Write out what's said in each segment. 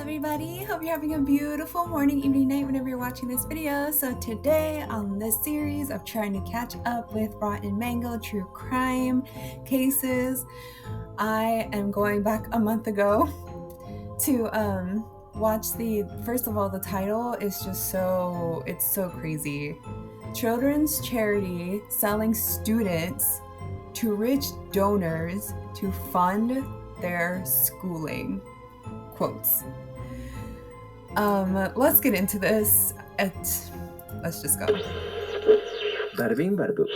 everybody, hope you're having a beautiful morning, evening, night whenever you're watching this video. So today on this series of trying to catch up with Rotten Mango true crime cases, I am going back a month ago to watch first of all, the title is just it's so crazy. Children's charity selling students to rich donors to fund their schooling. Quotes. Let's get into this. Let's just go. Bada bing, bada boom.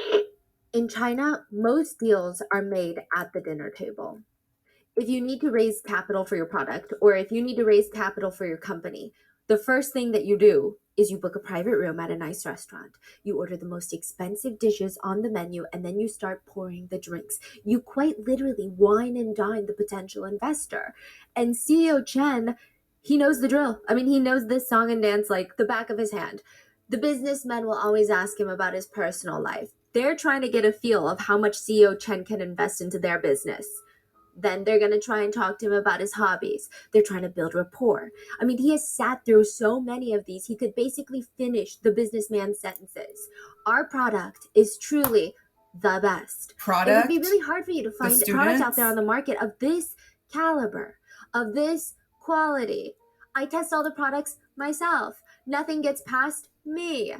In China, most deals are made at the dinner table. If you need to raise capital for your product, or if you need to raise capital for your company, the first thing that you do is you book a private room at a nice restaurant. You order the most expensive dishes on the menu, and then you start pouring the drinks. You quite literally wine and dine the potential investor. And CEO Chen, he knows the drill. I mean, he knows this song and dance like the back of his hand. The businessmen will always ask him about his personal life. They're trying to get a feel of how much CEO Chen can invest into their business. Then they're going to try and talk to him about his hobbies. They're trying to build rapport. I mean, he has sat through so many of these, he could basically finish the businessman's sentences. Our product is truly the best. It would be really hard for you to find products out there on the market of this caliber, of this quality. I test all the products myself. Nothing gets past me.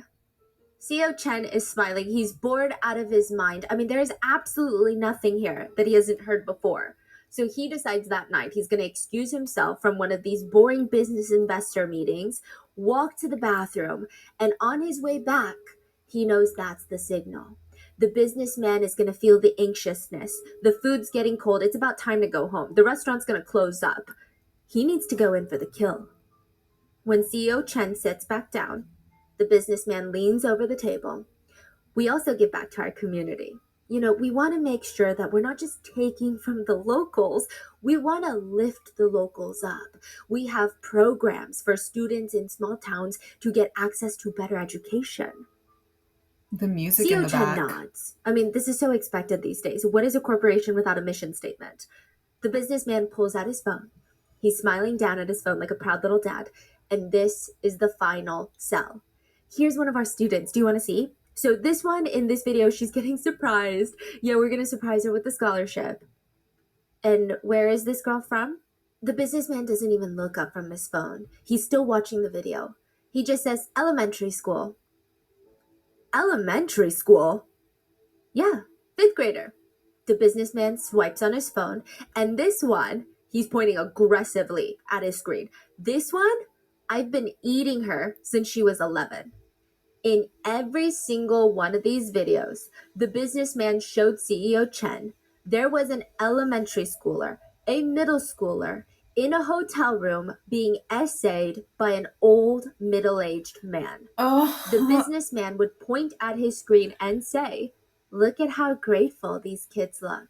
CEO Chen is smiling. He's bored out of his mind. I mean, there is absolutely nothing here that he hasn't heard before. So he decides that night he's going to excuse himself from one of these boring business investor meetings, walk to the bathroom, and on his way back, he knows that's the signal. The businessman is going to feel the anxiousness. The food's getting cold. It's about time to go home. The restaurant's going to close up. He needs to go in for the kill. When CEO Chen sits back down, the businessman leans over the table. We also give back to our community. You know, we want to make sure that we're not just taking from the locals. We want to lift the locals up. We have programs for students in small towns to get access to better education. The music in the back. CEO Chen nods. I mean, this is so expected these days. What is a corporation without a mission statement? The businessman pulls out his phone. He's smiling down at his phone like a proud little dad. And this is the final sell. Here's one of our students. Do you want to see? So this one in this video, she's getting surprised. Yeah, we're going to surprise her with the scholarship. And where is this girl from? The businessman doesn't even look up from his phone. He's still watching the video. He just says, elementary school. Elementary school? Yeah, 5th grader. The businessman swipes on his phone. And this one, he's pointing aggressively at his screen. This one, I've been eating her since she was 11. In every single one of these videos, the businessman showed CEO Chen there was an elementary schooler, a middle schooler, in a hotel room being essayed by an old middle-aged man. The businessman would point at his screen and say, "Look at how grateful these kids look."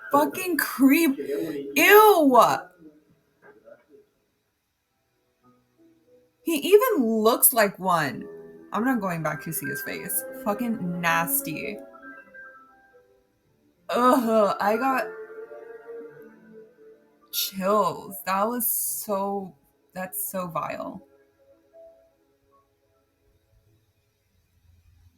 Fucking creep. Ew. He even looks like one. I'm not going back to see his face. Fucking nasty. Ugh, I got chills. That's so vile.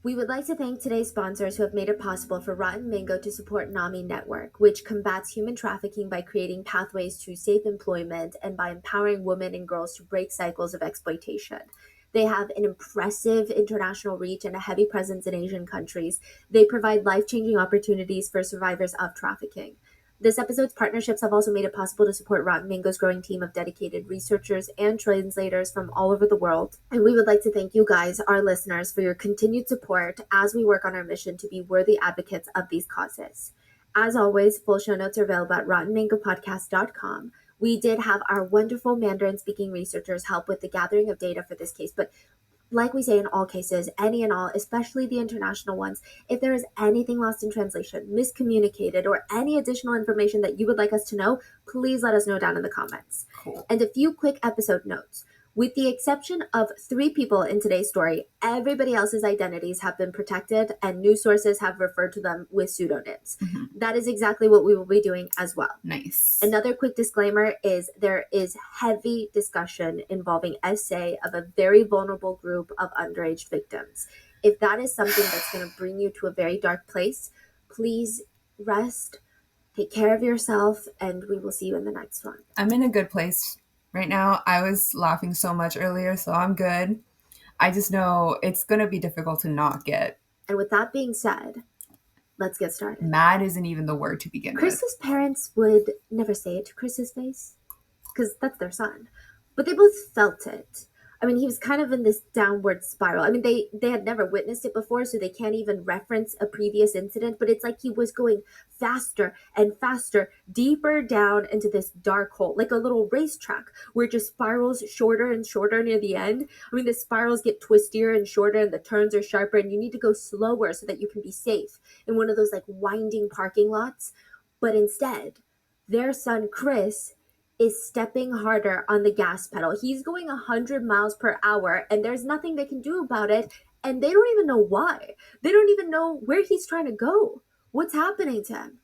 We would like to thank today's sponsors who have made it possible for Rotten Mango to support NAMI Network, which combats human trafficking by creating pathways to safe employment and by empowering women and girls to break cycles of exploitation. They have an impressive international reach and a heavy presence in Asian countries. They provide life-changing opportunities for survivors of trafficking. This episode's partnerships have also made it possible to support Rotten Mango's growing team of dedicated researchers and translators from all over the world. And we would like to thank you guys, our listeners, for your continued support as we work on our mission to be worthy advocates of these causes. As always, full show notes are available at rottenmangopodcast.com. We did have our wonderful Mandarin-speaking researchers help with the gathering of data for this case, but like we say in all cases, any and all, especially the international ones, if there is anything lost in translation, miscommunicated, or any additional information that you would like us to know, please let us know down in the comments. Cool. And a few quick episode notes. With the exception of 3 people in today's story, everybody else's identities have been protected and news sources have referred to them with pseudonyms. That is exactly what we will be doing as well. Nice. Another quick disclaimer is there is heavy discussion involving essay of a very vulnerable group of underage victims. If that is something that's going to bring you to a very dark place, please rest, take care of yourself, and we will see you in the next one. I'm in a good place right now. I was laughing so much earlier, so I'm good. I just know it's going to be difficult to not get. And with that being said, let's get started. Mad isn't even the word to begin with. Chris's parents would never say it to Chris's face, because that's their son. But they both felt it. I mean, he was kind of in this downward spiral. I mean, they had never witnessed it before, so they can't even reference a previous incident, but it's like he was going faster and faster, deeper down into this dark hole, like a little racetrack where it just spirals shorter and shorter near the end. I mean, the spirals get twistier and shorter and the turns are sharper, and you need to go slower so that you can be safe in one of those like winding parking lots. But instead, their son, Chris, is stepping harder on the gas pedal. He's going 100 miles per hour, and there's nothing they can do about it, and they don't even know why. They don't even know where he's trying to go. What's happening to him?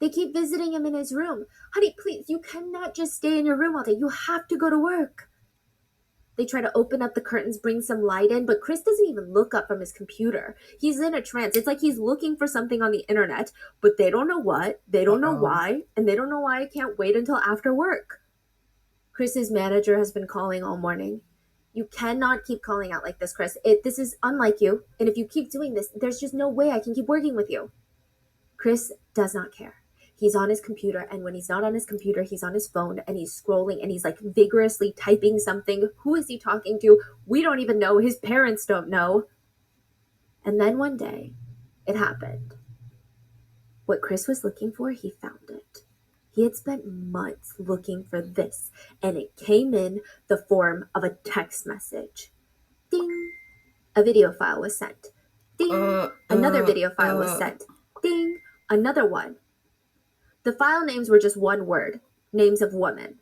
They keep visiting him in his room. Honey, please, you cannot just stay in your room all day. You have to go to work. They try to open up the curtains, bring some light in, but Chris doesn't even look up from his computer. He's in a trance. It's like he's looking for something on the internet, but they don't know what, they don't know why, and they don't know why I can't wait until after work. Chris's manager has been calling all morning. You cannot keep calling out like this, Chris. This is unlike you, and if you keep doing this, there's just no way I can keep working with you. Chris does not care. He's on his computer, and when he's not on his computer, he's on his phone, and he's scrolling, and he's like vigorously typing something. Who is he talking to? We don't even know. His parents don't know. And then one day, it happened. What Chris was looking for, he found it. He had spent months looking for this, and it came in the form of a text message. Ding! A video file was sent. Ding! Another video file was sent. Ding! Another one. The file names were just one word, names of women.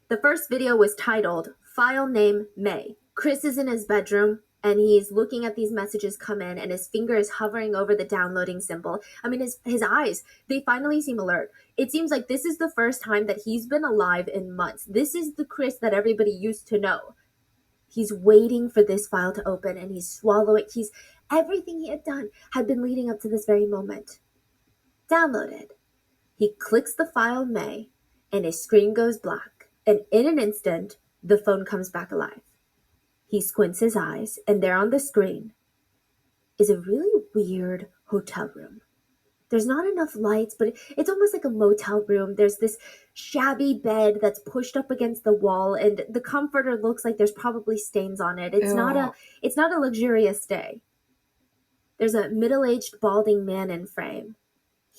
The first video was titled, File Name May. Chris is in his bedroom, and he's looking at these messages come in, and his finger is hovering over the downloading symbol. I mean, his eyes, they finally seem alert. It seems like this is the first time that he's been alive in months. This is the Chris that everybody used to know. He's waiting for this file to open, and he's swallowing. Everything he had done had been leading up to this very moment. Downloaded. He clicks the file May, and his screen goes black, and in an instant, the phone comes back alive. He squints his eyes, and there on the screen is a really weird hotel room. There's not enough lights, but it's almost like a motel room. There's this shabby bed that's pushed up against the wall, and the comforter looks like there's probably stains on it. It's not a luxurious stay. There's a middle-aged balding man in frame.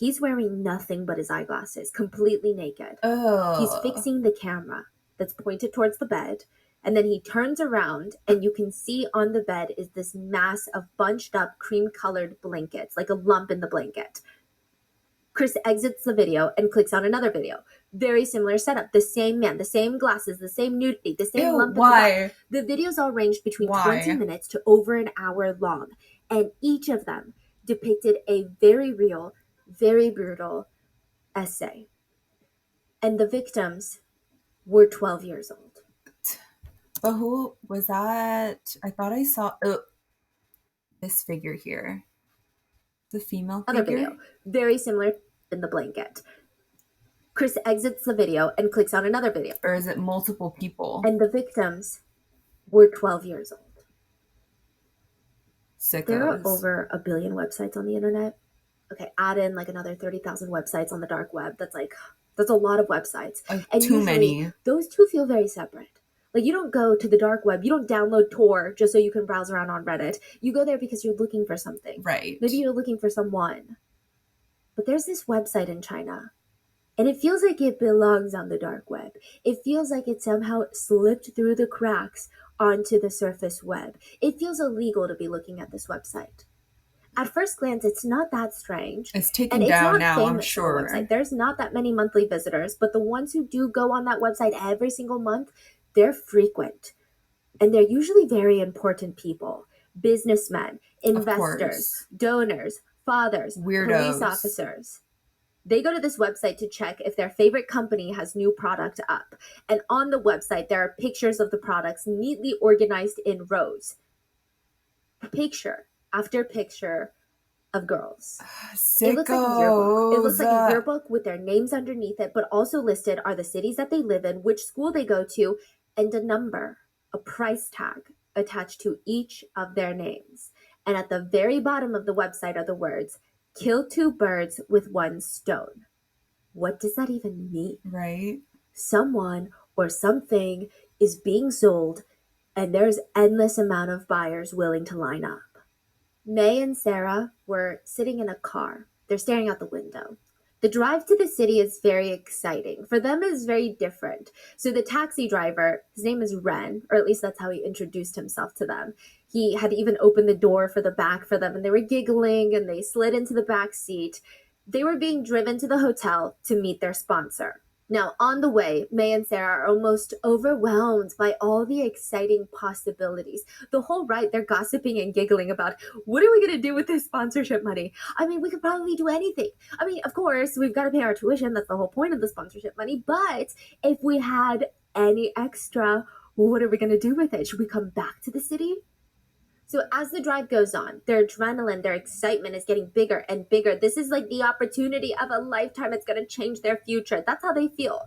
He's wearing nothing but his eyeglasses, completely naked. He's fixing the camera that's pointed towards the bed, and then he turns around, and you can see on the bed is this mass of bunched up cream-colored blankets, like a lump in the blanket. Chris exits the video and clicks on another video. Very similar setup. The same man, the same glasses, the same nudity, the same lump in the back. The videos all ranged between 20 minutes to over an hour long, and each of them depicted a very real, very brutal essay. And the victims were 12 years old. But who was that? I thought I saw this figure here. The female figure? Other video. Very similar in the blanket. Chris exits the video and clicks on another video. Or is it multiple people? And the victims were 12 years old. Sickos. There are over 1 billion websites on the internet. Okay, add in like another 30,000 websites on the dark web. That's a lot of websites. And too many. Those two feel very separate. Like, you don't go to the dark web. You don't download Tor just so you can browse around on Reddit. You go there because you're looking for something. Right. Maybe you're looking for someone. But there's this website in China, and it feels like it belongs on the dark web. It feels like it somehow slipped through the cracks onto the surface web. It feels illegal to be looking at this website. At first glance, it's not that strange. It's taken down now, I'm sure. There's not that many monthly visitors, but the ones who do go on that website every single month, they're frequent. And they're usually very important people, businessmen, Of investors, course. donors, fathers, police Weirdos. officers. They go to this website to check if their favorite company has new product up. And on the website, there are pictures of the products neatly organized in rows. Picture after picture of girls. It looks like a yearbook. It looks like a Sickos. yearbook with their names underneath it, but also listed are the cities that they live in, which school they go to, and a number, a price tag attached to each of their names. And at the very bottom of the website are the words, kill two birds with one stone. What does that even mean? Right? Someone or something is being sold, and there's endless amount of buyers willing to line up. May and Sarah were sitting in a car. They're staring out the window. The drive to the city is very exciting. For them, it's very different. So the taxi driver, his name is Ren, or at least that's how he introduced himself to them. He had even opened the door for the back for them, and they were giggling, and they slid into the back seat. They were being driven to the hotel to meet their sponsor. Now, on the way, May and Sarah are almost overwhelmed by all the exciting possibilities. The whole ride, they're gossiping and giggling about, what are we going to do with this sponsorship money? I mean, we could probably do anything. I mean, of course, we've got to pay our tuition. That's the whole point of the sponsorship money. But if we had any extra, what are we going to do with it? Should we come back to the city? So as the drive goes on, their adrenaline, their excitement is getting bigger and bigger. This is like the opportunity of a lifetime. It's going to change their future. That's how they feel.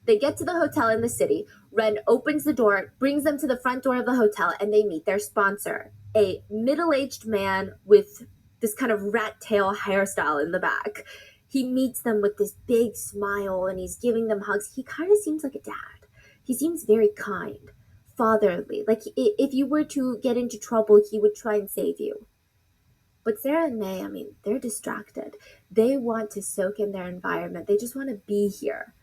They get to the hotel in the city. Ren opens the door, brings them to the front door of the hotel, and they meet their sponsor, a middle-aged man with this kind of rat tail hairstyle in the back. He meets them with this big smile, and he's giving them hugs. He kind of seems like a dad. He seems very kind, fatherly. Like if you were to get into trouble, he would try and save you. But Sarah and May, I mean, they're distracted. They want to soak in their environment. They just want to be here.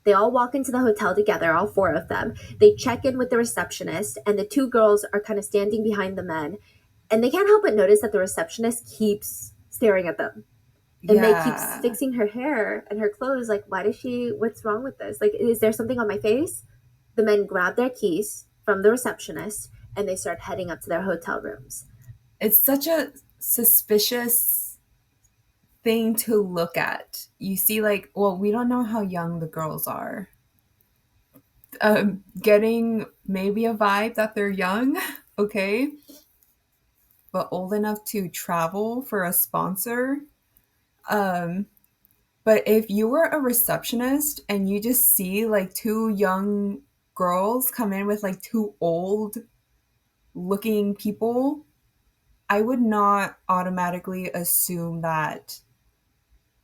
They all walk into the hotel together, all four of them. They check in with the receptionist, and the two girls are kind of standing behind the men. And they can't help but notice that the receptionist keeps staring at them. And May keeps fixing her hair and her clothes. Like, what's wrong with this? Like, is there something on my face? The men grab their keys from the receptionist, and they start heading up to their hotel rooms. It's such a suspicious thing to look at. You see, like, well, we don't know how young the girls are. Getting maybe a vibe that they're young, okay, but old enough to travel for a sponsor. But if you were a receptionist and you just see like two young girls come in with like two old looking people, I would not automatically assume that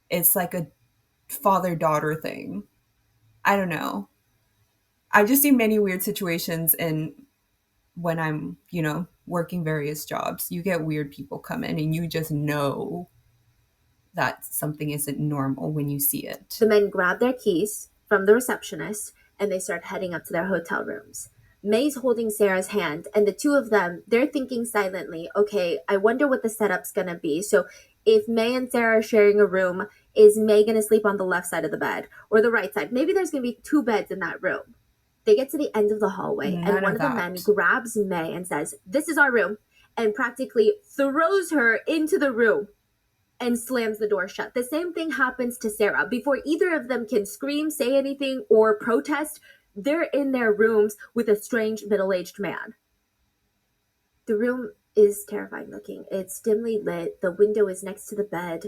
it's like a father daughter thing. I don't know. I just see many weird situations in when I'm, working various jobs. You get weird people come in and you just know that something isn't normal when you see it. The men grab their keys from the receptionist and they start heading up to their hotel rooms. May's holding Sarah's hand, and the two of them, they're thinking silently, okay, I wonder what the setup's gonna be. So if May and Sarah are sharing a room, is May gonna sleep on the left side of the bed or the right side? Maybe there's gonna be two beds in that room. They get to the end of the hallway, and one of the men grabs May and says, this is our room, and practically throws her into the room and slams the door shut. The same thing happens to Sarah. Before either of them can scream, say anything, or protest, they're in their rooms with a strange middle-aged man. The room is terrifying looking. It's dimly lit. The window is next to the bed.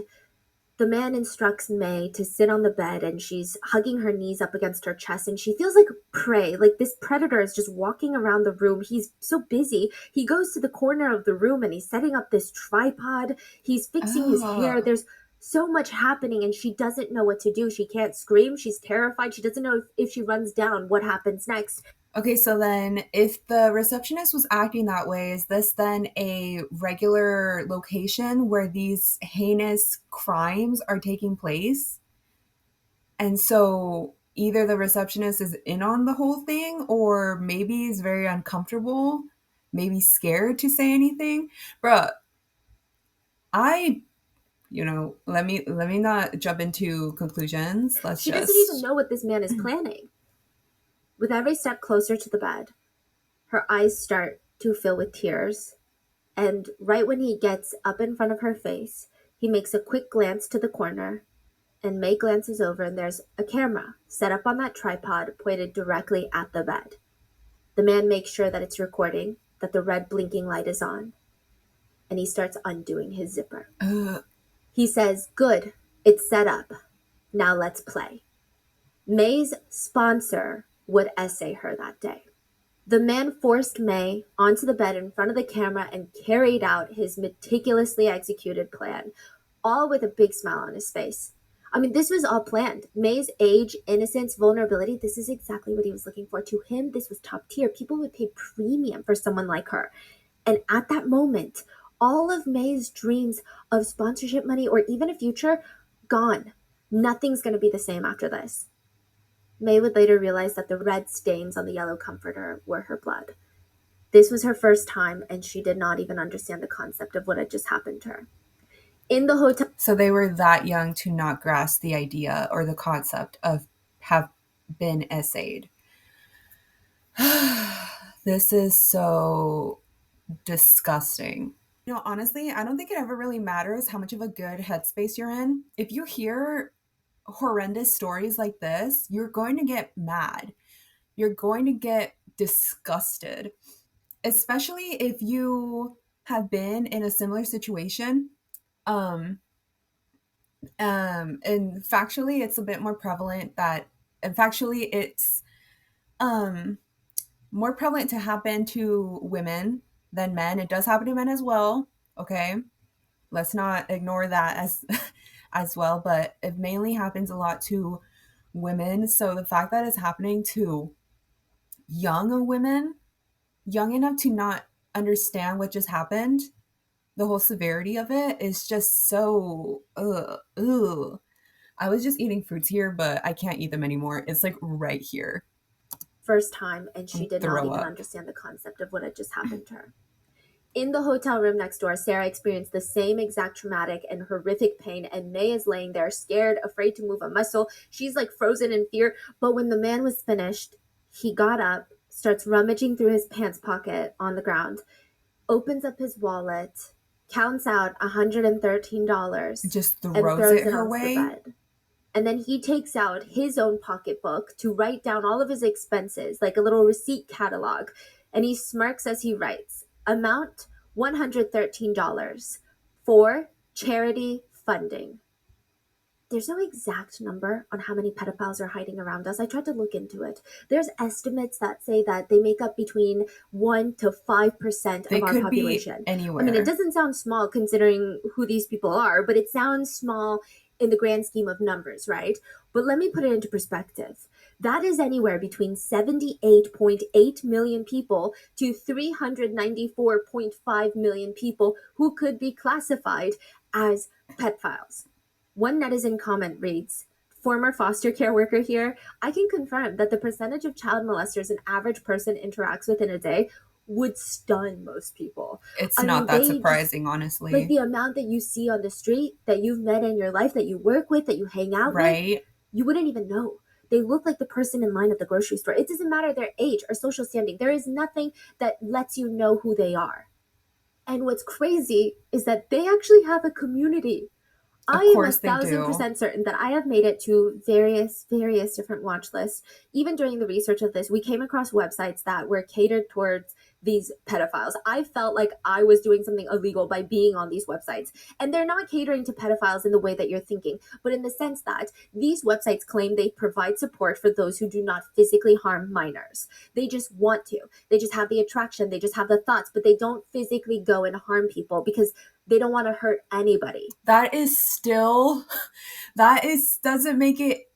The man instructs May to sit on the bed, and she's hugging her knees up against her chest, and she feels like prey. Like this predator is just walking around the room. He's so busy. He goes to the corner of the room and he's setting up this tripod. He's fixing his hair. There's so much happening, and she doesn't know what to do. She can't scream. She's terrified. She doesn't know if she runs down, what happens next. Okay, so then if the receptionist was acting that way, is this then a regular location where these heinous crimes are taking place? And so either the receptionist is in on the whole thing, or maybe is very uncomfortable, maybe scared to say anything. Bruh, let me not jump into conclusions. She doesn't even know what this man is planning. With every step closer to the bed, Her eyes start to fill with tears, and right when he gets up in front of her face, he makes a quick glance to the corner, and May glances over, and there's a camera set up on that tripod pointed directly at the bed. The man makes sure that it's recording, that the red blinking light is on, and he starts undoing his zipper. He says, "Good, it's set up. Now let's play." May's sponsor would essay her that day. The man forced May onto the bed in front of the camera and carried out his meticulously executed plan, all with a big smile on his face. I mean, this was all planned. May's age, innocence, vulnerability, this is exactly what he was looking for. To him, this was top tier. People would pay premium for someone like her. And at that moment, all of May's dreams of sponsorship money or even a future, gone. Nothing's going to be the same after this. May would later realize that the red stains on the yellow comforter were her blood. This was her first time, and she did not even understand the concept of what had just happened to her. In the hotel. So they were that young to not grasp the idea or the concept of have been essayed. This is so disgusting. You know, honestly, I don't think it ever really matters how much of a good headspace you're in. If you hear horrendous stories like this, you're going to get mad. You're going to get disgusted, especially if you have been in a similar situation. And factually, it's a bit more prevalent it's more prevalent to happen to women than men. It does happen to men as well. Okay, let's not ignore that as well, but it mainly happens a lot to women. So the fact that it's happening to young women, young enough to not understand what just happened, the whole severity of it is just so ugh. I was just eating fruits here, but I can't eat them anymore. It's like right here. First time, and she did not even understand the concept of what had just happened to her. In the hotel room next door, Sarah experienced the same exact traumatic and horrific pain, and May is laying there scared, afraid to move a muscle. She's like frozen in fear. But when the man was finished, he got up, starts rummaging through his pants pocket on the ground, opens up his wallet, counts out $113, just and throws it her onto way. the bed. And then he takes out his own pocketbook to write down all of his expenses, like a little receipt catalog. And he smirks as he writes, amount $113 for charity funding. There's no exact number on how many pedophiles are hiding around us. I tried to look into it. There's estimates that say that they make up between 1 to 5% of our population. Be anywhere. I mean, it doesn't sound small considering who these people are, but it sounds small in the grand scheme of numbers, right? But let me put it into perspective. That is anywhere between 78.8 million people to 394.5 million people who could be classified as pedophiles. One netizen comment reads, former foster care worker here, I can confirm that the percentage of child molesters an average person interacts with in a day would stun most people. It's not that surprising, honestly. Like the amount that you see on the street, that you've met in your life, that you work with, that you hang out with, you wouldn't even know. They look like the person in line at the grocery store. It doesn't matter their age or social standing. There is nothing that lets you know who they are. And what's crazy is that they actually have a community. I am 1,000% certain that I have made it to various different watch lists. Even during the research of this, we came across websites that were catered towards these pedophiles. I felt like I was doing something illegal by being on these websites. And they're not catering to pedophiles in the way that you're thinking, but in the sense that these websites claim they provide support for those who do not physically harm minors. They just want to. They just have the attraction. They just have the thoughts, but they don't physically go and harm people because they don't want to hurt anybody. Doesn't make it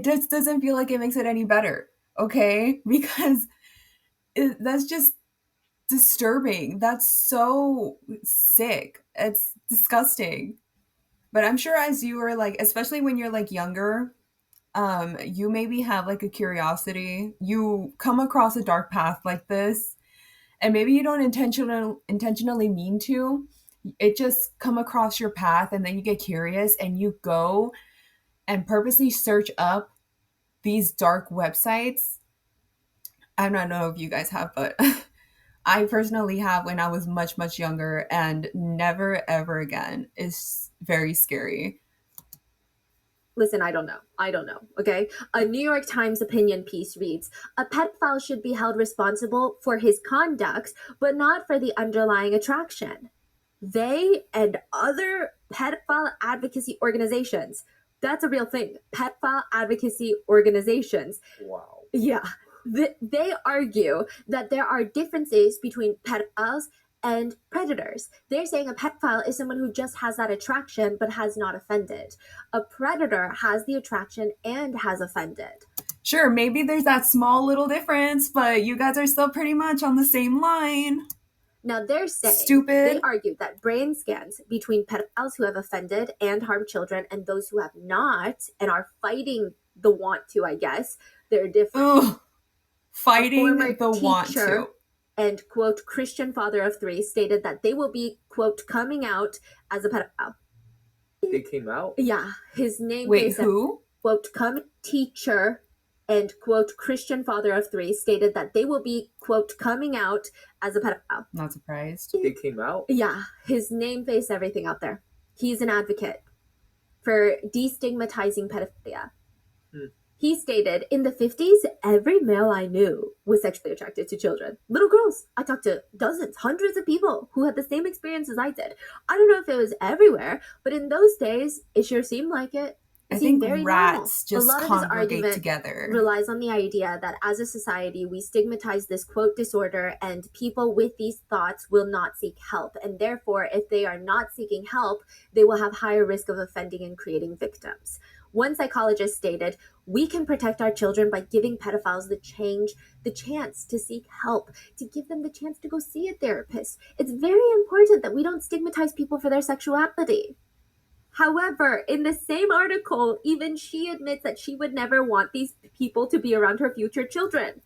just doesn't feel like it makes it any better, okay? Because that's just disturbing. That's so sick. It's disgusting. But I'm sure as you were like, especially when you're like younger, you maybe have like a curiosity. You come across a dark path like this, and maybe you don't intentionally mean to. It just come across your path, and then you get curious and you go and purposely search up these dark websites. I don't know if you guys have, but I personally have when I was much, much younger, and never ever again is very scary. Listen, I don't know, okay? A New York Times opinion piece reads, a pedophile should be held responsible for his conduct, but not for the underlying attraction. They and other pedophile advocacy organizations, that's a real thing, pedophile advocacy organizations. Wow. Yeah. They argue that there are differences between pedophiles and predators. They're saying a pedophile is someone who just has that attraction but has not offended. A predator has the attraction and has offended. Sure, maybe there's that small little difference, but you guys are still pretty much on the same line. Now they're saying, Stupid. They argue that brain scans between pedophiles who have offended and harmed children and those who have not and are fighting the want to, I guess, they're different. Ugh. Fighting the want to. And, quote, Christian father of 3 stated that they will be, quote, coming out as a pedophile. They came out? Yeah. His name. Wait, who? Quote, teacher and, quote, Christian father of 3 stated that they will be, quote, coming out as a pedophile. Not surprised. They came out? Yeah. His name, face, everything out there. He's an advocate for destigmatizing pedophilia. He stated, in the 50s, every male I knew was sexually attracted to children. Little girls. I talked to dozens, hundreds of people who had the same experience as I did. I don't know if it was everywhere, but in those days, it sure seemed like it. I think very rats normal. Just congregate together. Relies on the idea that as a society, we stigmatize this, quote, disorder, and people with these thoughts will not seek help. And therefore, if they are not seeking help, they will have higher risk of offending and creating victims. One psychologist stated, we can protect our children by giving pedophiles the chance to seek help, to give them the chance to go see a therapist. It's very important that we don't stigmatize people for their sexuality. However, in the same article, even she admits that she would never want these people to be around her future children.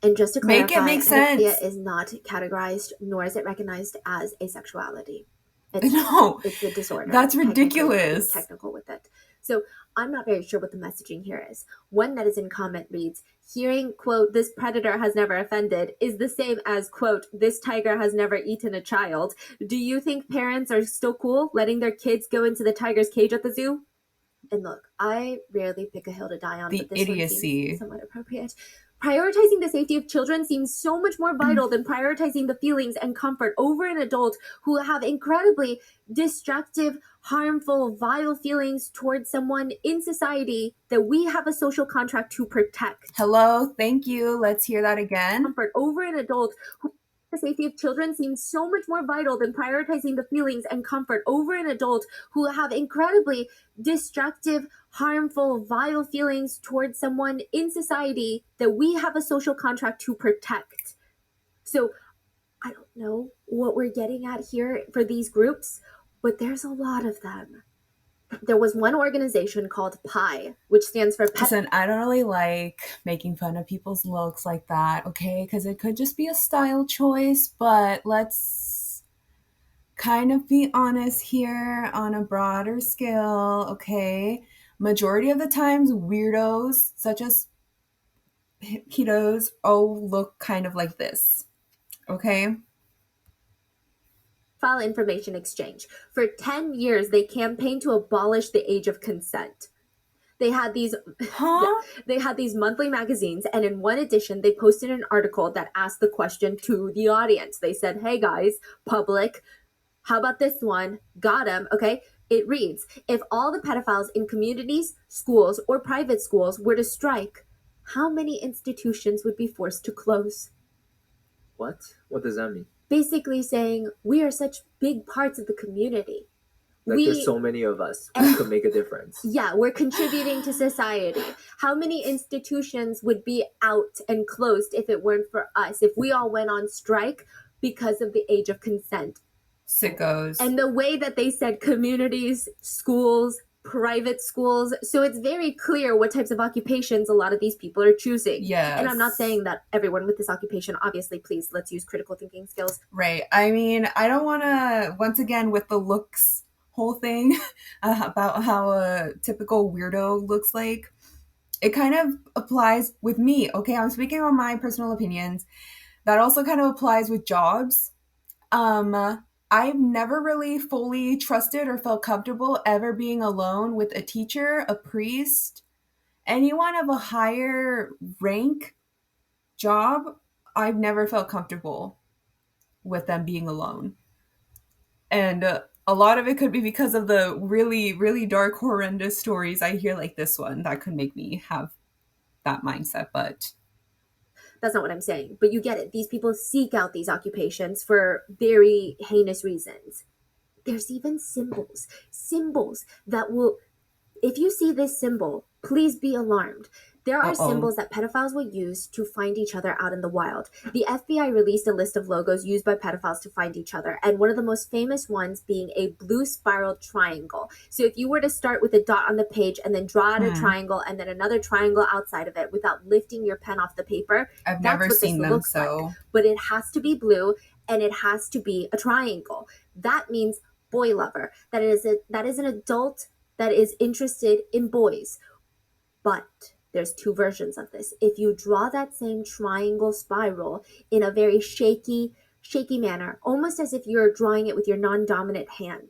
And just to clarify, pedophilia is not categorized, nor is it recognized as a sexuality. It's a disorder. That's ridiculous. Technical with it. So I'm not very sure what the messaging here is. One netizen comment reads, hearing, quote, this predator has never offended is the same as, quote, this tiger has never eaten a child. Do you think parents are still cool letting their kids go into the tiger's cage at the zoo? And look, I rarely pick a hill to die on, but this idiocy. One seems somewhat appropriate. Prioritizing the safety of children seems so much more vital than prioritizing the feelings and comfort over an adult who have incredibly destructive, harmful, vile feelings towards someone in society that we have a social contract to protect. Hello, thank you. Let's hear that again. Comfort over an adult who the safety of children seems so much more vital than prioritizing the feelings and comfort over an adult who have incredibly destructive, harmful, vile feelings towards someone in society that we have a social contract to protect. So I don't know what we're getting at here for these groups, but there's a lot of them. There was one organization called PI, which stands for... Listen, I don't really like making fun of people's looks like that, okay? Because it could just be a style choice, but let's kind of be honest here on a broader scale, okay? Majority of the times, weirdos, such as pedos, look kind of like this, okay? File information exchange. For 10 years, they campaigned to abolish the age of consent. They had these they had these monthly magazines, and in one edition, they posted an article that asked the question to the audience. They said, hey guys, public, how about this one? Got him, okay? It reads, if all the pedophiles in communities, schools, or private schools were to strike, how many institutions would be forced to close? What? What does that mean? Basically saying, we are such big parts of the community. There's so many of us who could make a difference. Yeah, we're contributing to society. How many institutions would be out and closed if it weren't for us? If we all went on strike because of the age of consent? Sickos. And the way that they said communities, schools, private schools. So it's very clear what types of occupations a lot of these people are choosing. Yes. And I'm not saying that everyone with this occupation, obviously, please, let's use critical thinking skills. Right. I mean, I don't want to, once again, with the looks whole thing about how a typical weirdo looks like, it kind of applies with me. Okay, I'm speaking on my personal opinions. That also kind of applies with jobs. I've never really fully trusted or felt comfortable ever being alone with a teacher, a priest, anyone of a higher rank job. I've never felt comfortable with them being alone. And a lot of it could be because of the really, really dark, horrendous stories I hear, like this one, that could make me have that mindset. But That's not what I'm saying, but you get it. These people seek out these occupations for very heinous reasons. There's even symbols that will, if you see this symbol, please be alarmed. There are uh-oh. symbols that pedophiles will use to find each other out in the wild. The FBI released a list of logos used by pedophiles to find each other, and one of the most famous ones being a blue spiral triangle. So if you were to start with a dot on the page and then draw out a triangle and then another triangle outside of it without lifting your pen off the paper, I've that's never what this seen them, looks like. so But it has to be blue and it has to be a triangle. That means boy lover. That is an adult that is interested in boys. But there's two versions of this. If you draw that same triangle spiral in a very shaky manner, almost as if you're drawing it with your non-dominant hand,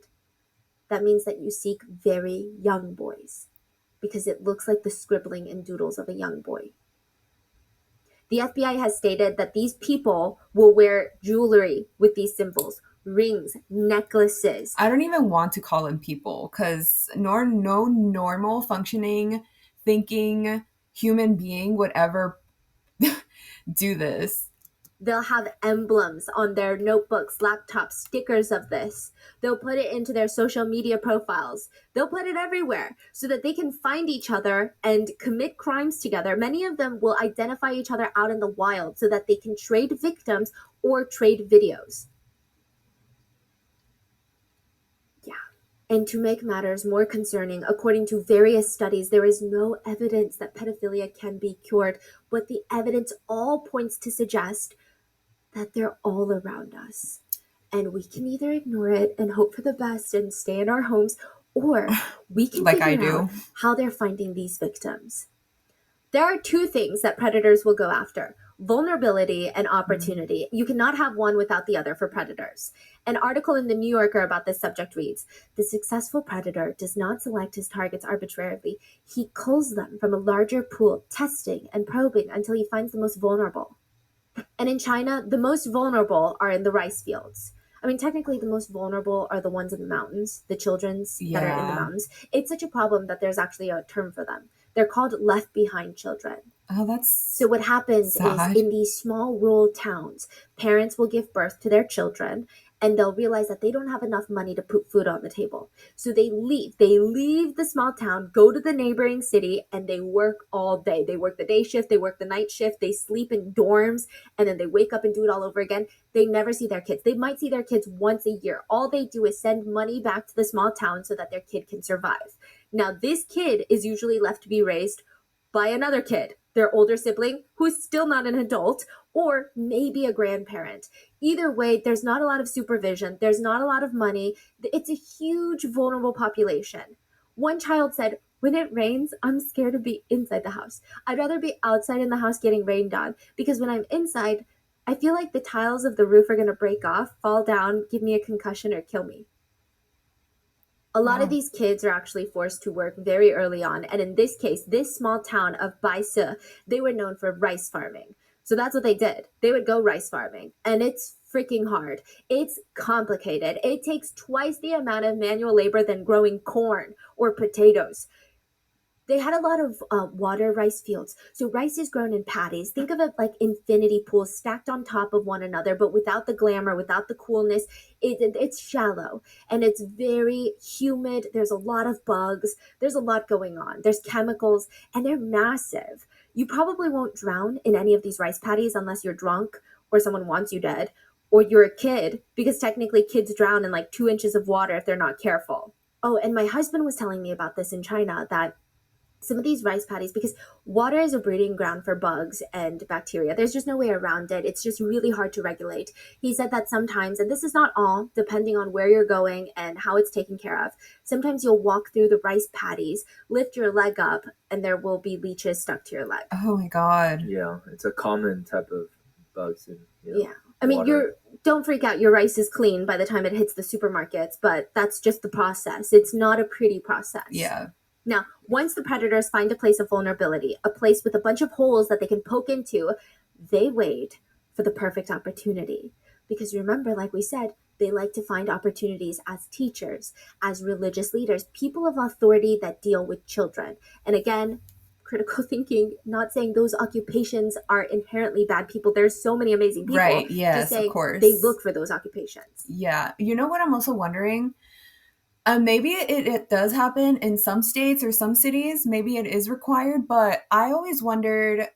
that means that you seek very young boys because it looks like the scribbling and doodles of a young boy. The FBI has stated that these people will wear jewelry with these symbols, rings, necklaces. I don't even want to call them people, because no normal functioning thinking human being would ever do this. They'll have emblems on their notebooks, laptops, stickers of this. They'll put it into their social media profiles. They'll put it everywhere so that they can find each other and commit crimes together. Many of them will identify each other out in the wild so that they can trade victims or trade videos. Yeah. And to make matters more concerning, according to various studies, there is no evidence that pedophilia can be cured, but the evidence all points to suggest that they're all around us. And we can either ignore it and hope for the best and stay in our homes, or we can Like I figure do. out how they're finding these victims. There are two things that predators will go after: vulnerability and opportunity. You cannot have one without the other for predators. An article in the New Yorker about this subject reads, "The successful predator does not select his targets arbitrarily. He culls them from a larger pool, testing and probing until he finds the most vulnerable." And in China, the most vulnerable are in the rice fields. I mean, technically, the most vulnerable are the ones in the mountains, the children's that are in the mountains. It's such a problem that there's actually a term for them. They're called left behind children. Oh, that's So what happens sad. is in these small rural towns, parents will give birth to their children and they'll realize that they don't have enough money to put food on the table. So they leave. They leave the small town, go to the neighboring city, and they work all day. They work the day shift, they work the night shift, they sleep in dorms, and then they wake up and do it all over again. They never see their kids. They might see their kids once a year. All they do is send money back to the small town so that their kid can survive. Now, this kid is usually left to be raised by another kid, their older sibling, who's still not an adult, or maybe a grandparent. Either way, there's not a lot of supervision. There's not a lot of money. It's a huge vulnerable population. One child said, "When it rains, I'm scared to be inside the house. I'd rather be outside in the house getting rained on, because when I'm inside, I feel like the tiles of the roof are going to break off, fall down, give me a concussion, or kill me." A lot of these kids are actually forced to work very early on. And in this case, this small town of Baisu, they were known for rice farming. So that's what they did. They would go rice farming. And it's freaking hard. It's complicated. It takes twice the amount of manual labor than growing corn or potatoes. They had a lot of water rice fields. So rice is grown in paddies. Think of it like infinity pools stacked on top of one another, but without the glamour, without the coolness. It's shallow and it's very humid. There's a lot of bugs. There's a lot going on. There's chemicals and they're massive. You probably won't drown in any of these rice paddies unless you're drunk or someone wants you dead or you're a kid, because technically kids drown in like 2 inches of water if they're not careful. Oh, and my husband was telling me about this in China, that some of these rice paddies, because water is a breeding ground for bugs and bacteria. There's just no way around it. It's just really hard to regulate. He said that sometimes, and this is not all, depending on where you're going and how it's taken care of, sometimes you'll walk through the rice paddies, lift your leg up, and there will be leeches stuck to your leg. Oh my God. Yeah, it's a common type of bugs in Yeah. I mean, don't freak out. Your rice is clean by the time it hits the supermarkets, but that's just the process. It's not a pretty process. Yeah. Now, once the predators find a place of vulnerability, a place with a bunch of holes that they can poke into, they wait for the perfect opportunity. Because remember, like we said, they like to find opportunities as teachers, as religious leaders, people of authority that deal with children. And again, critical thinking, not saying those occupations are inherently bad people. There's so many amazing people. Right, yes, just saying of course. they look for those occupations. Yeah. You know what I'm also wondering? Maybe it does happen in some states or some cities. Maybe it is required, but I always wondered,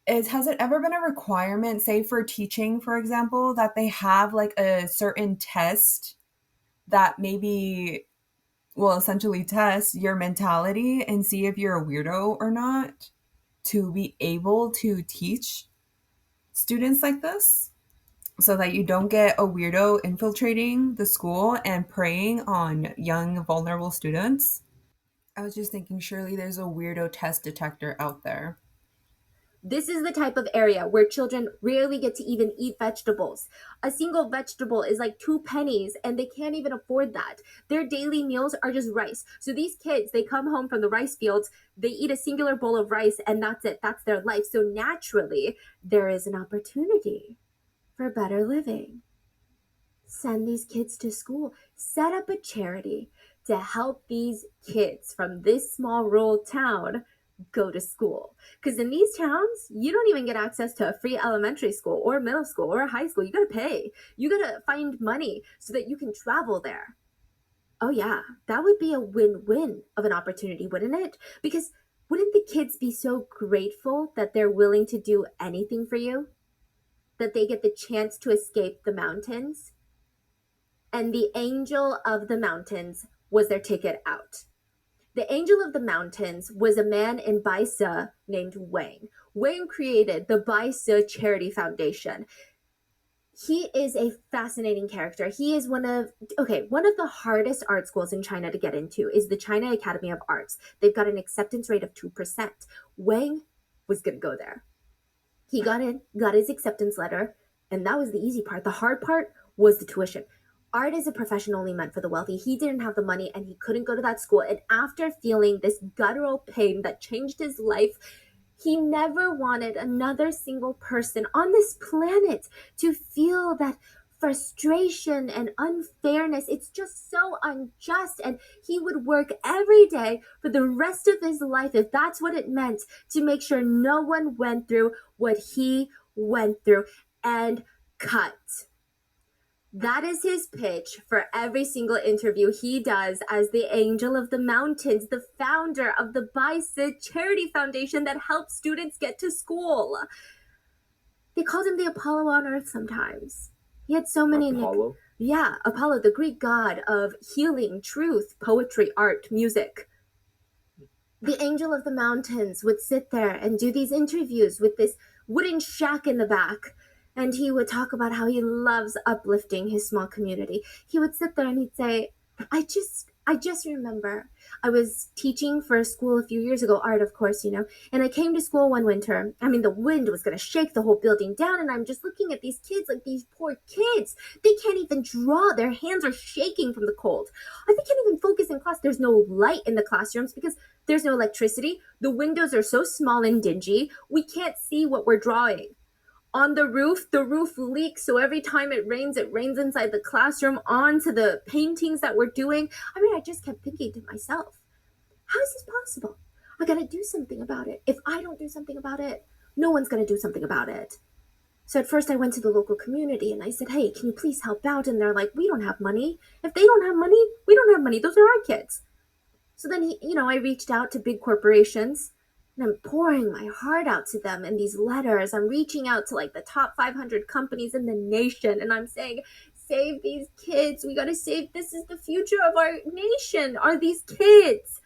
has it ever been a requirement, say for teaching, for example, that they have like a certain test that maybe will essentially test your mentality and see if you're a weirdo or not to be able to teach students like this? So that you don't get a weirdo infiltrating the school and preying on young, vulnerable students. I was just thinking, surely there's a weirdo test detector out there. This is the type of area where children rarely get to even eat vegetables. A single vegetable is like 2 pennies, and they can't even afford that. Their daily meals are just rice. So these kids, they come home from the rice fields, they eat a singular bowl of rice, and that's it. That's their life. So naturally, there is an opportunity for better living. Send these kids to school. Set up a charity to help these kids from this small rural town go to school. Because in these towns, you don't even get access to a free elementary school or middle school or high school. You got to pay. You got to find money so that you can travel there. Oh, yeah, that would be a win-win of an opportunity, wouldn't it? Because wouldn't the kids be so grateful that they're willing to do anything for you? That they get the chance to escape the mountains? And the Angel of the Mountains was their ticket out. The Angel of the Mountains was a man in Baisa named Wang. Wang created the Baisa Charity Foundation. He is a fascinating character. He is one of the hardest art schools in China to get into is the China Academy of Arts. They've got an acceptance rate of 2%. Wang was going to go there. He got in, got his acceptance letter, and that was the easy part. The hard part was the tuition. Art is a profession only meant for the wealthy. He didn't have the money and he couldn't go to that school. And after feeling this guttural pain that changed his life, he never wanted another single person on this planet to feel that frustration and unfairness. It's just so unjust. And he would work every day for the rest of his life, if that's what it meant, to make sure no one went through what he went through. And cut. That is his pitch for every single interview he does as the Angel of the Mountains, the founder of the Baisa Charity Foundation that helps students get to school. They called him the Apollo on Earth sometimes. He had so many... Apollo? Yeah, Apollo, the Greek god of healing, truth, poetry, art, music. The Angel of the Mountains would sit there and do these interviews with this wooden shack in the back. And he would talk about how he loves uplifting his small community. He would sit there and he'd say, I just remember I was teaching for a school a few years ago, art, of course, and I came to school one winter. I mean, the wind was going to shake the whole building down, and I'm just looking at these kids, like these poor kids. They can't even draw. Their hands are shaking from the cold. They can't even focus in class. There's no light in the classrooms because there's no electricity. The windows are so small and dingy, we can't see what we're drawing. On the roof leaks, so every time it rains inside the classroom onto the paintings that we're doing. I mean, I just kept thinking to myself, how is this possible? I gotta do something about it. If I don't do something about it, no one's gonna do something about it. So at first I went to the local community and I said, hey, can you please help out? And they're like, we don't have money. If they don't have money, we don't have money. Those are our kids. So then, I reached out to big corporations. And I'm pouring my heart out to them in these letters. I'm reaching out to like the top 500 companies in the nation. And I'm saying, save these kids. We got to save. This is the future of our nation, are these kids.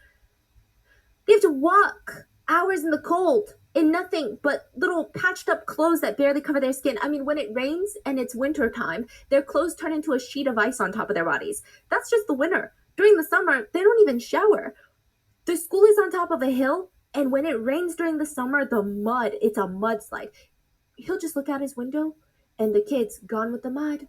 They have to walk hours in the cold in nothing but little patched up clothes that barely cover their skin. I mean, when it rains and it's winter time, their clothes turn into a sheet of ice on top of their bodies. That's just the winter. During the summer, they don't even shower. The school is on top of a hill, and when it rains during the summer, it's a mudslide. He'll just look out his window, and the kid's gone with the mud.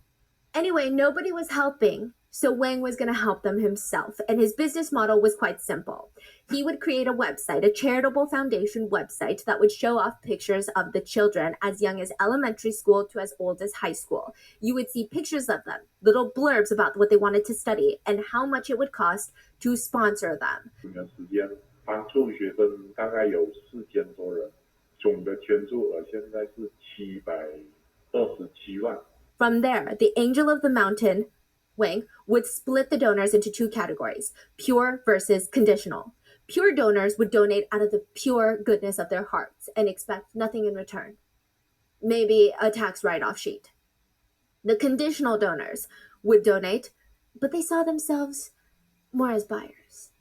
Anyway, nobody was helping, so Wang was going to help them himself, and his business model was quite simple. He would create a website, a charitable foundation website that would show off pictures of the children as young as elementary school to as old as high school. You would see pictures of them, little blurbs about what they wanted to study, and how much it would cost to sponsor them. 时间帮助学生大概有4000多人，总的捐助额现在是727万。From there, the angel of the mountain, Wang, would split the donors into two categories, pure versus conditional. Pure donors would donate out of the pure goodness of their hearts and expect nothing in return. Maybe a tax write-off sheet. The conditional donors would donate, but they saw themselves more as buyers.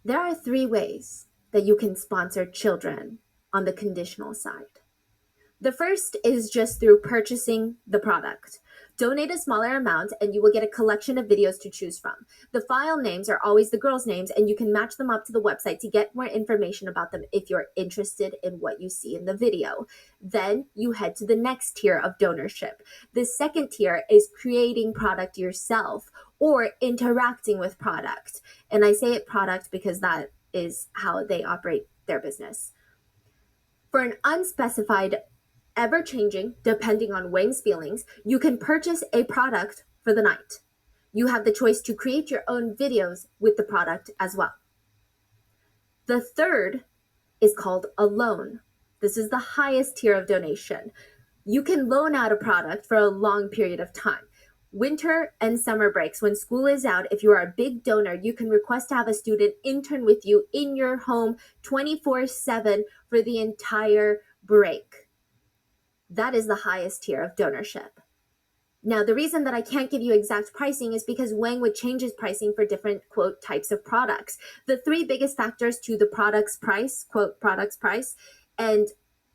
There are 3 ways that you can sponsor children on the conditional side. The first is just through purchasing the product. Donate a smaller amount and you will get a collection of videos to choose from. The file names are always the girls' names and you can match them up to the website to get more information about them if you're interested in what you see in the video. Then you head to the next tier of donorship. The second tier is creating product yourself or interacting with product. And I say it product because that is how they operate their business. For an unspecified, ever-changing, depending on Wang's feelings, you can purchase a product for the night. You have the choice to create your own videos with the product as well. The third is called a loan. This is the highest tier of donation. You can loan out a product for a long period of time. Winter and summer breaks, when school is out, if you are a big donor, you can request to have a student intern with you in your home 24/7 for the entire break. That is the highest tier of donorship. Now, the reason that I can't give you exact pricing is because Wang would change his pricing for different, quote, types of products. The 3 biggest factors to the product's price, quote, product's price, and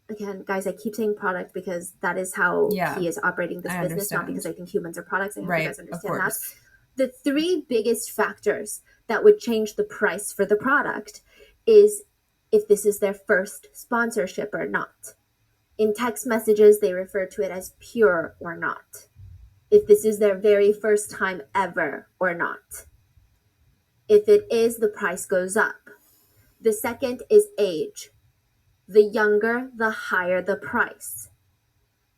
again, guys, I keep saying product because that is how he is operating this business, not because I think humans are products. I hope you guys understand that. The 3 biggest factors that would change the price for the product is if this is their first sponsorship or not. In text messages, they refer to it as pure or not. If this is their very first time ever or not. If it is, the price goes up. The second is age. The younger, the higher the price.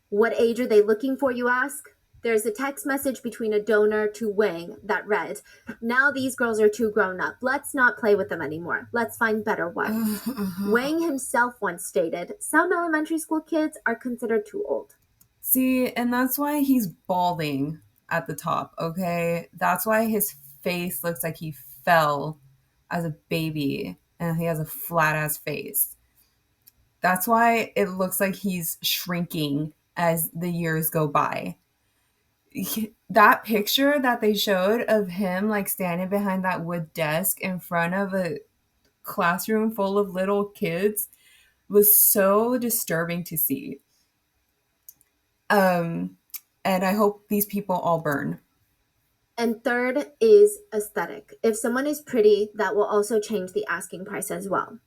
What age are they looking for, you ask? There's a text message between a donor to Wang that read, "Now these girls are too grown up. Let's not play with them anymore. Let's find better ones." Wang himself once stated, "Some elementary school kids are considered too old." See, and that's why he's balding at the top, okay? That's why his face looks like he fell as a baby and he has a flat-ass face. That's why it looks like he's shrinking as the years go by. That picture that they showed of him like standing behind that wood desk in front of a classroom full of little kids was so disturbing to see. And I hope these people all burn. And third is aesthetic. If someone is pretty, that will also change the asking price as well.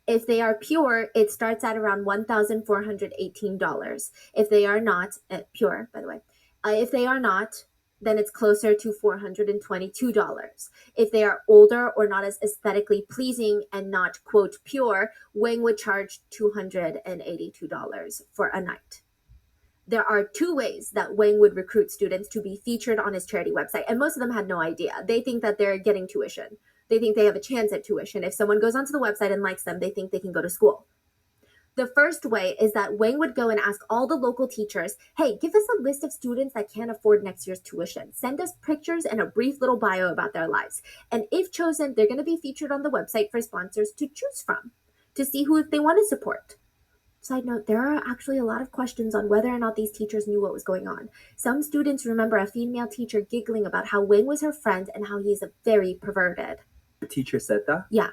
If they are pure, it starts at around $1,418. If they are not, pure, by the way, if they are not, then it's closer to $422. If they are older or not as aesthetically pleasing and not, quote, pure, Wang would charge $282 for a night. There are 2 ways that Wang would recruit students to be featured on his charity website, and most of them had no idea. They think that they're getting tuition. They think they have a chance at tuition. If someone goes onto the website and likes them, they think they can go to school. The first way is that Wang would go and ask all the local teachers, "Hey, give us a list of students that can't afford next year's tuition. Send us pictures and a brief little bio about their lives." And if chosen, they're going to be featured on the website for sponsors to choose from, to see who they want to support. Side note, there are actually a lot of questions on whether or not these teachers knew what was going on. Some students remember a female teacher giggling about how Wang was her friend and how he's a very perverted. The teacher said that? Yeah.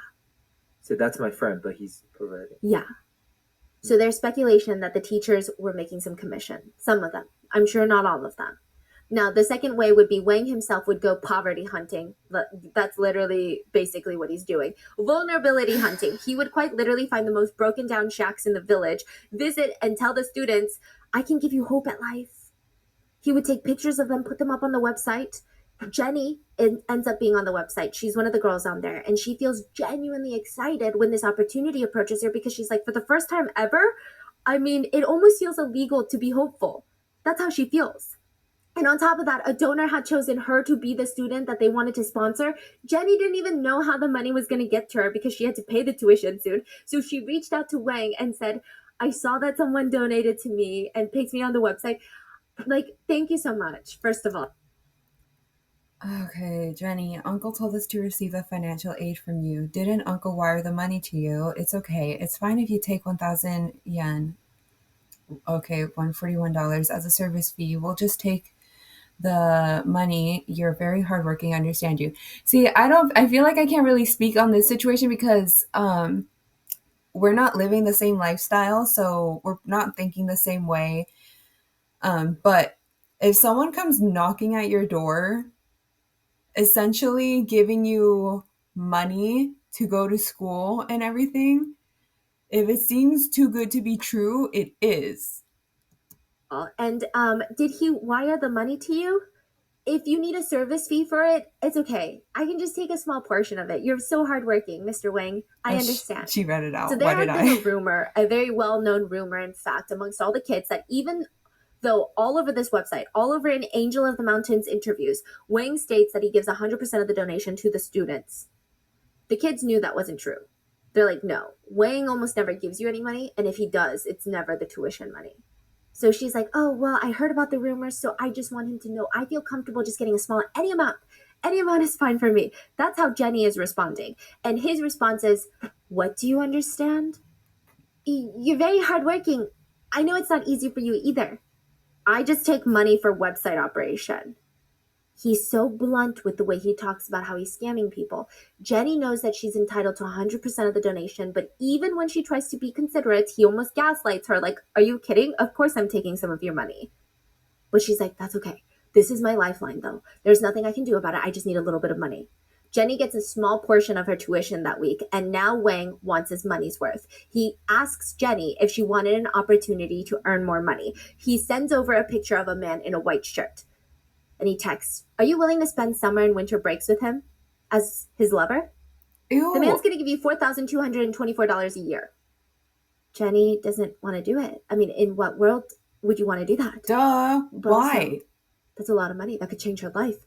So that's my friend, but he's perverted. Yeah. So there's speculation that the teachers were making some commission. Some of them. I'm sure not all of them. Now, the second way would be Wang himself would go poverty hunting. That's literally basically what he's doing. Vulnerability hunting. He would quite literally find the most broken down shacks in the village, visit and tell the students, I can give you hope at life. He would take pictures of them, put them up on the website. Jenny ends up being on the website. She's one of the girls on there, and she feels genuinely excited when this opportunity approaches her because she's like, for the first time ever, I mean, it almost feels illegal to be hopeful. That's how she feels. And on top of that, a donor had chosen her to be the student that they wanted to sponsor. Jenny didn't even know how the money was going to get to her because she had to pay the tuition soon. So she reached out to Wang and said, I saw that someone donated to me and picked me on the website. Like, thank you so much, first of all. Okay, Jenny, Uncle told us to receive the financial aid from you. Didn't Uncle wire the money to you? It's okay. It's fine if you take 1,000 yen. Okay, $141 as a service fee. We'll just take the money. You're very hardworking. I understand you. See, I feel like I can't really speak on this situation because we're not living the same lifestyle, so we're not thinking the same way. But if someone comes knocking at your door, essentially giving you money to go to school and everything, if it seems too good to be true, it is. And did he wire the money to you? If you need a service fee for it, it's okay. I can just take a small portion of it. You're so hardworking, Mr. Wang. I understand. She read it out. So there had been a rumor, a very well-known rumor, in fact, amongst all the kids that even though all over this website, all over in Angel of the Mountains interviews, Wang states that he gives 100% of the donation to the students. The kids knew that wasn't true. They're like, no, Wang almost never gives you any money, and if he does, it's never the tuition money. So she's like, oh, well, I heard about the rumors, so I just want him to know I feel comfortable just getting a small, any amount. Any amount is fine for me. That's how Jenny is responding. And his response is, what do you understand? You're very hardworking. I know it's not easy for you either. I just take money for website operation. He's so blunt with the way he talks about how he's scamming people. Jenny knows that she's entitled to 100% of the donation, but even when she tries to be considerate, he almost gaslights her like, are you kidding? Of course I'm taking some of your money. But she's like, that's okay. This is my lifeline, though. There's nothing I can do about it. I just need a little bit of money. Jenny gets a small portion of her tuition that week, and now Wang wants his money's worth. He asks Jenny if she wanted an opportunity to earn more money. He sends over a picture of a man in a white shirt. And he texts, are you willing to spend summer and winter breaks with him as his lover? Ew. The man's going to give you $4,224 a year. Jenny doesn't want to do it. I mean, in what world would you want to do that? Duh. But why? Also, that's a lot of money. That could change her life.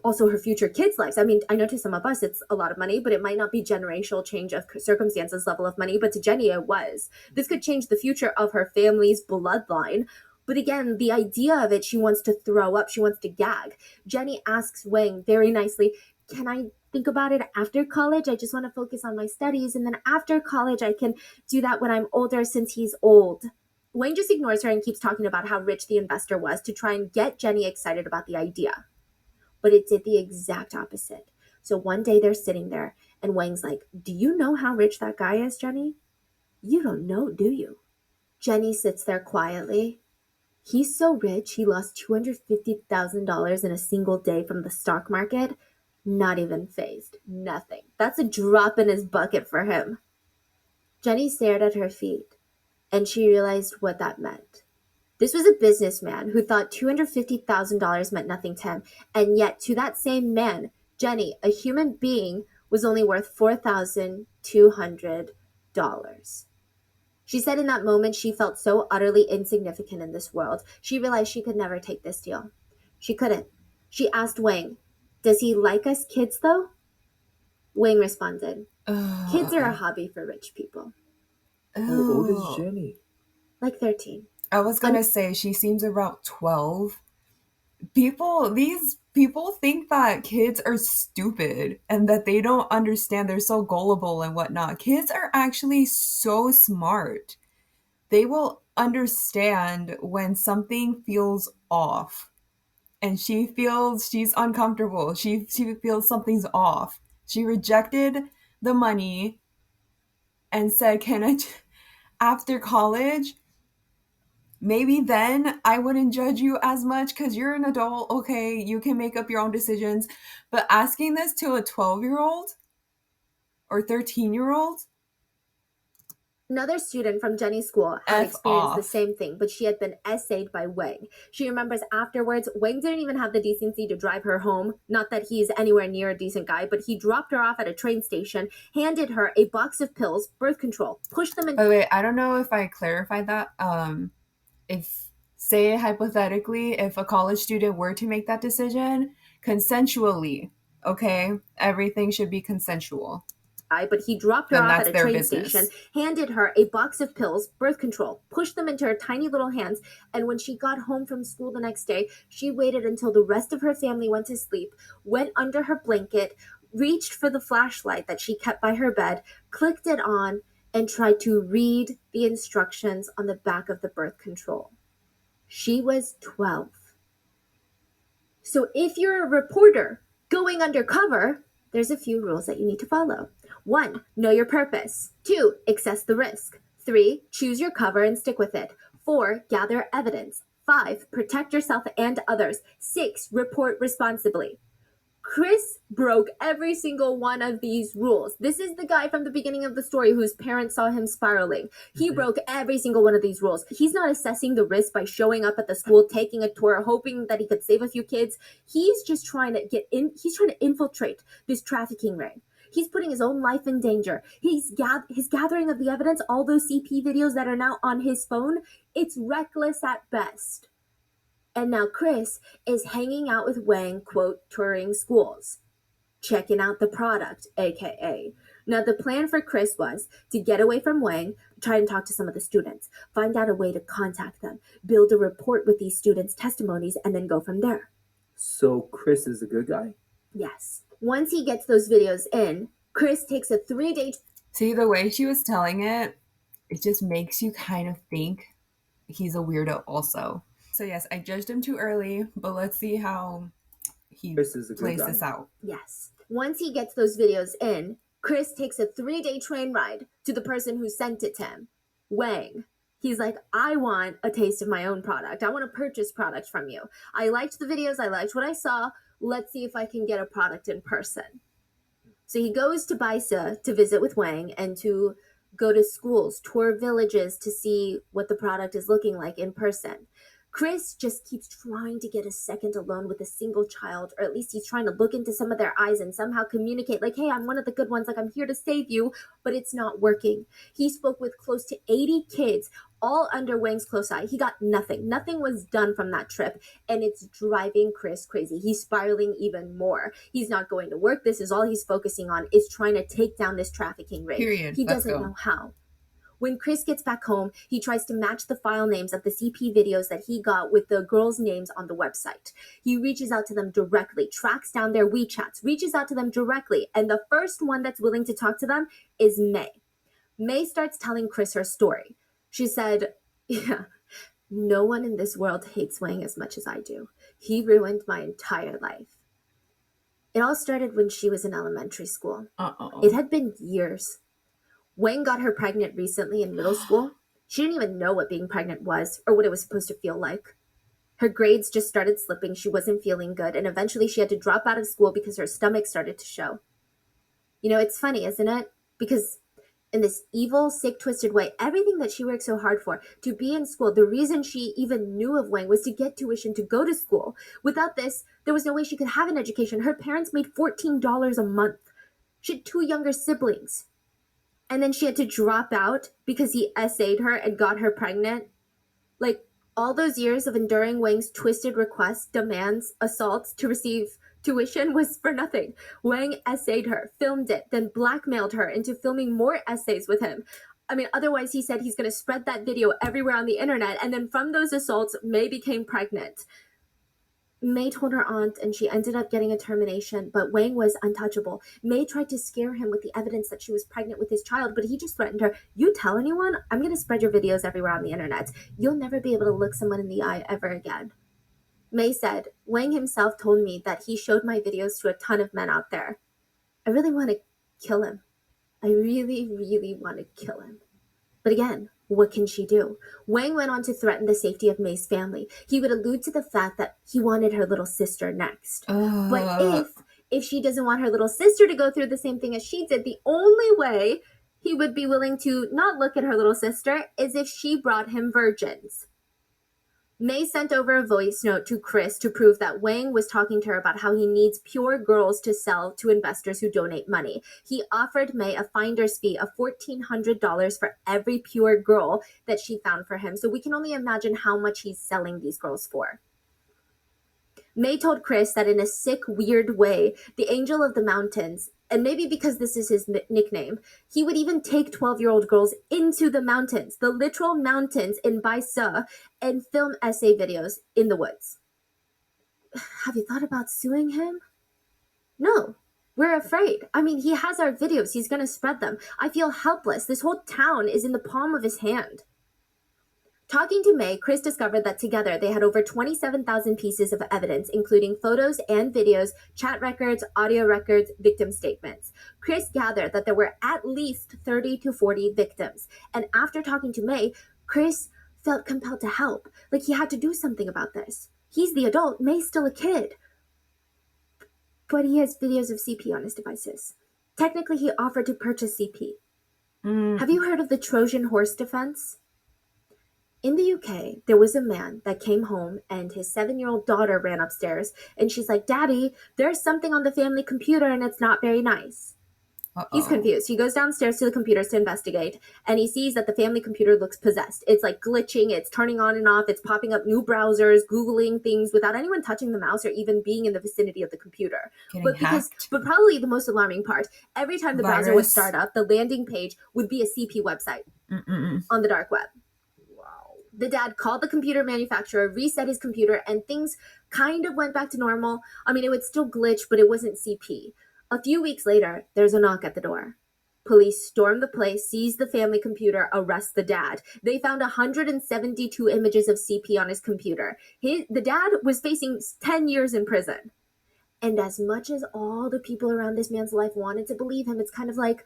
Also, her future kids' lives. I mean, I know to some of us it's a lot of money, but it might not be generational change of circumstances level of money. But to Jenny, it was. This could change the future of her family's bloodline. But again, the idea of it, she wants to throw up. She wants to gag. Jenny asks Wang very nicely, can I think about it after college? I just want to focus on my studies. And then after college, I can do that when I'm older since he's old. Wang just ignores her and keeps talking about how rich the investor was to try and get Jenny excited about the idea. But it did the exact opposite. So one day they're sitting there and Wang's like, do you know how rich that guy is, Jenny? You don't know, do you? Jenny sits there quietly. He's so rich, he lost $250,000 in a single day from the stock market. Not even phased. Nothing. That's a drop in his bucket for him. Jenny stared at her feet, and she realized what that meant. This was a businessman who thought $250,000 meant nothing to him, and yet to that same man, Jenny, a human being, was only worth $4,200. She said in that moment she felt so utterly insignificant in this world. She realized she could never take this deal. She couldn't. She asked Wang, does he like us kids though? Wang responded, kids are a hobby for rich people. How old is Jenny? Like 13. I was going to say she seems about 12. These people think that kids are stupid and that they don't understand. They're so gullible and whatnot. Kids are actually so smart. They will understand when something feels off. And she feels she's uncomfortable. She feels something's off. She rejected the money and said, after college, maybe then I wouldn't judge you as much because you're an adult. Okay, you can make up your own decisions. But asking this to a 12-year-old or 13-year-old? Another student from Jenny's school had experienced the same thing, but she had been essayed by Wang. She remembers afterwards, Wang didn't even have the decency to drive her home. Not that he's anywhere near a decent guy, but he dropped her off at a train station, handed her a box of pills, birth control, pushed them in. By the way, I don't know if I clarified that. If, say hypothetically, if a college student were to make that decision consensually, okay, everything should be consensual. But he dropped her off at a train station, handed her a box of pills, birth control, pushed them into her tiny little hands, and when she got home from school the next day, she waited until the rest of her family went to sleep, went under her blanket, reached for the flashlight that she kept by her bed, clicked it on, and tried to read the instructions on the back of the birth control. She was 12. So if you're a reporter going undercover, there's a few rules that you need to follow. 1, know your purpose. 2, assess the risk. 3, choose your cover and stick with it. 4, gather evidence. 5, protect yourself and others. 6, report responsibly. Chris broke every single one of these rules. This is the guy from the beginning of the story whose parents saw him spiraling. He broke every single one of these rules. He's not assessing the risk by showing up at the school, taking a tour, hoping that he could save a few kids. He's just trying to he's trying to infiltrate this trafficking ring. He's putting his own life in danger. His gathering of the evidence, all those CP videos that are now on his phone, it's reckless at best. And now Chris is hanging out with Wang, quote, touring schools, checking out the product, aka. Now the plan for Chris was to get away from Wang, try and talk to some of the students, find out a way to contact them, build a report with these students' testimonies, and then go from there. So Chris is a good guy? Yes. Once he gets those videos in, Chris takes a 3-day... See, the way she was telling it, it just makes you kind of think he's a weirdo also. So yes, I judged him too early, but let's see how he plays this out. Yes. Once he gets those videos in, Chris takes a 3-day train ride to the person who sent it to him, Wang. He's like, I want a taste of my own product. I want to purchase product from you. I liked the videos. I liked what I saw. Let's see if I can get a product in person. So he goes to Baisa to visit with Wang and to go to schools, tour villages to see what the product is looking like in person. Chris just keeps trying to get a second alone with a single child, or at least he's trying to look into some of their eyes and somehow communicate like, hey, I'm one of the good ones, like I'm here to save you, but it's not working. He spoke with close to 80 kids, all under Wang's close eye. He got nothing. Nothing was done from that trip, and it's driving Chris crazy. He's spiraling even more. He's not going to work. This is all he's focusing on, is trying to take down this trafficking ring. Period. He doesn't know how. When Chris gets back home, he tries to match the file names of the CP videos that he got with the girls' names on the website. He reaches out to them directly, tracks down their WeChats, reaches out to them directly, and the first one that's willing to talk to them is May. May starts telling Chris her story. She said, yeah, no one in this world hates Wang as much as I do. He ruined my entire life. It all started when she was in elementary school. It had been years. Wang got her pregnant recently in middle school. She didn't even know what being pregnant was or what it was supposed to feel like. Her grades just started slipping. She wasn't feeling good, and eventually she had to drop out of school because her stomach started to show. You know, it's funny, isn't it? Because in this evil, sick, twisted way, everything that she worked so hard for, to be in school, the reason she even knew of Wang was to get tuition to go to school. Without this, there was no way she could have an education. Her parents made $14 a month. She had 2 younger siblings. And then she had to drop out because he essayed her and got her pregnant. Like, all those years of enduring Wang's twisted requests, demands, assaults to receive tuition was for nothing. Wang essayed her, filmed it, then blackmailed her into filming more essays with him. I mean, otherwise he said he's going to spread that video everywhere on the internet. And then from those assaults, May became pregnant. May told her aunt, and she ended up getting a termination, but Wang was untouchable. May tried to scare him with the evidence that she was pregnant with his child, but he just threatened her, you tell anyone, I'm going to spread your videos everywhere on the internet. You'll never be able to look someone in the eye ever again. May said, Wang himself told me that he showed my videos to a ton of men out there. I really want to kill him. I really, really want to kill him. But again, what can she do? Wang went on to threaten the safety of May's family. He would allude to the fact that he wanted her little sister next. But if she doesn't want her little sister to go through the same thing as she did, the only way he would be willing to not look at her little sister is if she brought him virgins. May sent over a voice note to Chris to prove that Wang was talking to her about how he needs pure girls to sell to investors who donate money. He offered May a finder's fee of $1,400 for every pure girl that she found for him. So we can only imagine how much he's selling these girls for. May told Chris that in a sick, weird way, the Angel of the Mountains, and maybe because this is his nickname, he would even take 12-year-old girls into the mountains, the literal mountains in Baisa, and film essay videos in the woods. Have you thought about suing him? No. We're afraid. I mean, he has our videos. He's going to spread them. I feel helpless. This whole town is in the palm of his hand. Talking to May, Chris discovered that together they had over 27,000 pieces of evidence, including photos and videos, chat records, audio records, victim statements. Chris gathered that there were at least 30 to 40 victims. And after talking to May, Chris felt compelled to help. Like he had to do something about this. He's the adult. May's still a kid. But he has videos of CP on his devices. Technically, he offered to purchase CP. Have you heard of the Trojan horse defense? In the UK, there was a man that came home and his 7-year-old daughter ran upstairs and she's like, Daddy, there's something on the family computer and it's not very nice. He's confused. He goes downstairs to the computers to investigate and he sees that the family computer looks possessed. It's like glitching, it's turning on and off, it's popping up new browsers, Googling things without anyone touching the mouse or even being in the vicinity of the computer. But probably the most alarming part, every time the browser would start up, the landing page would be a CP website on the dark web. The dad called the computer manufacturer, reset his computer, and things kind of went back to normal. I mean, it would still glitch, but it wasn't CP. A few weeks later, there's a knock at the door. Police storm the place, seize the family computer, arrest the dad. They found 172 images of CP on his computer. The dad was facing 10 years in prison. And as much as all the people around this man's life wanted to believe him, it's kind of like,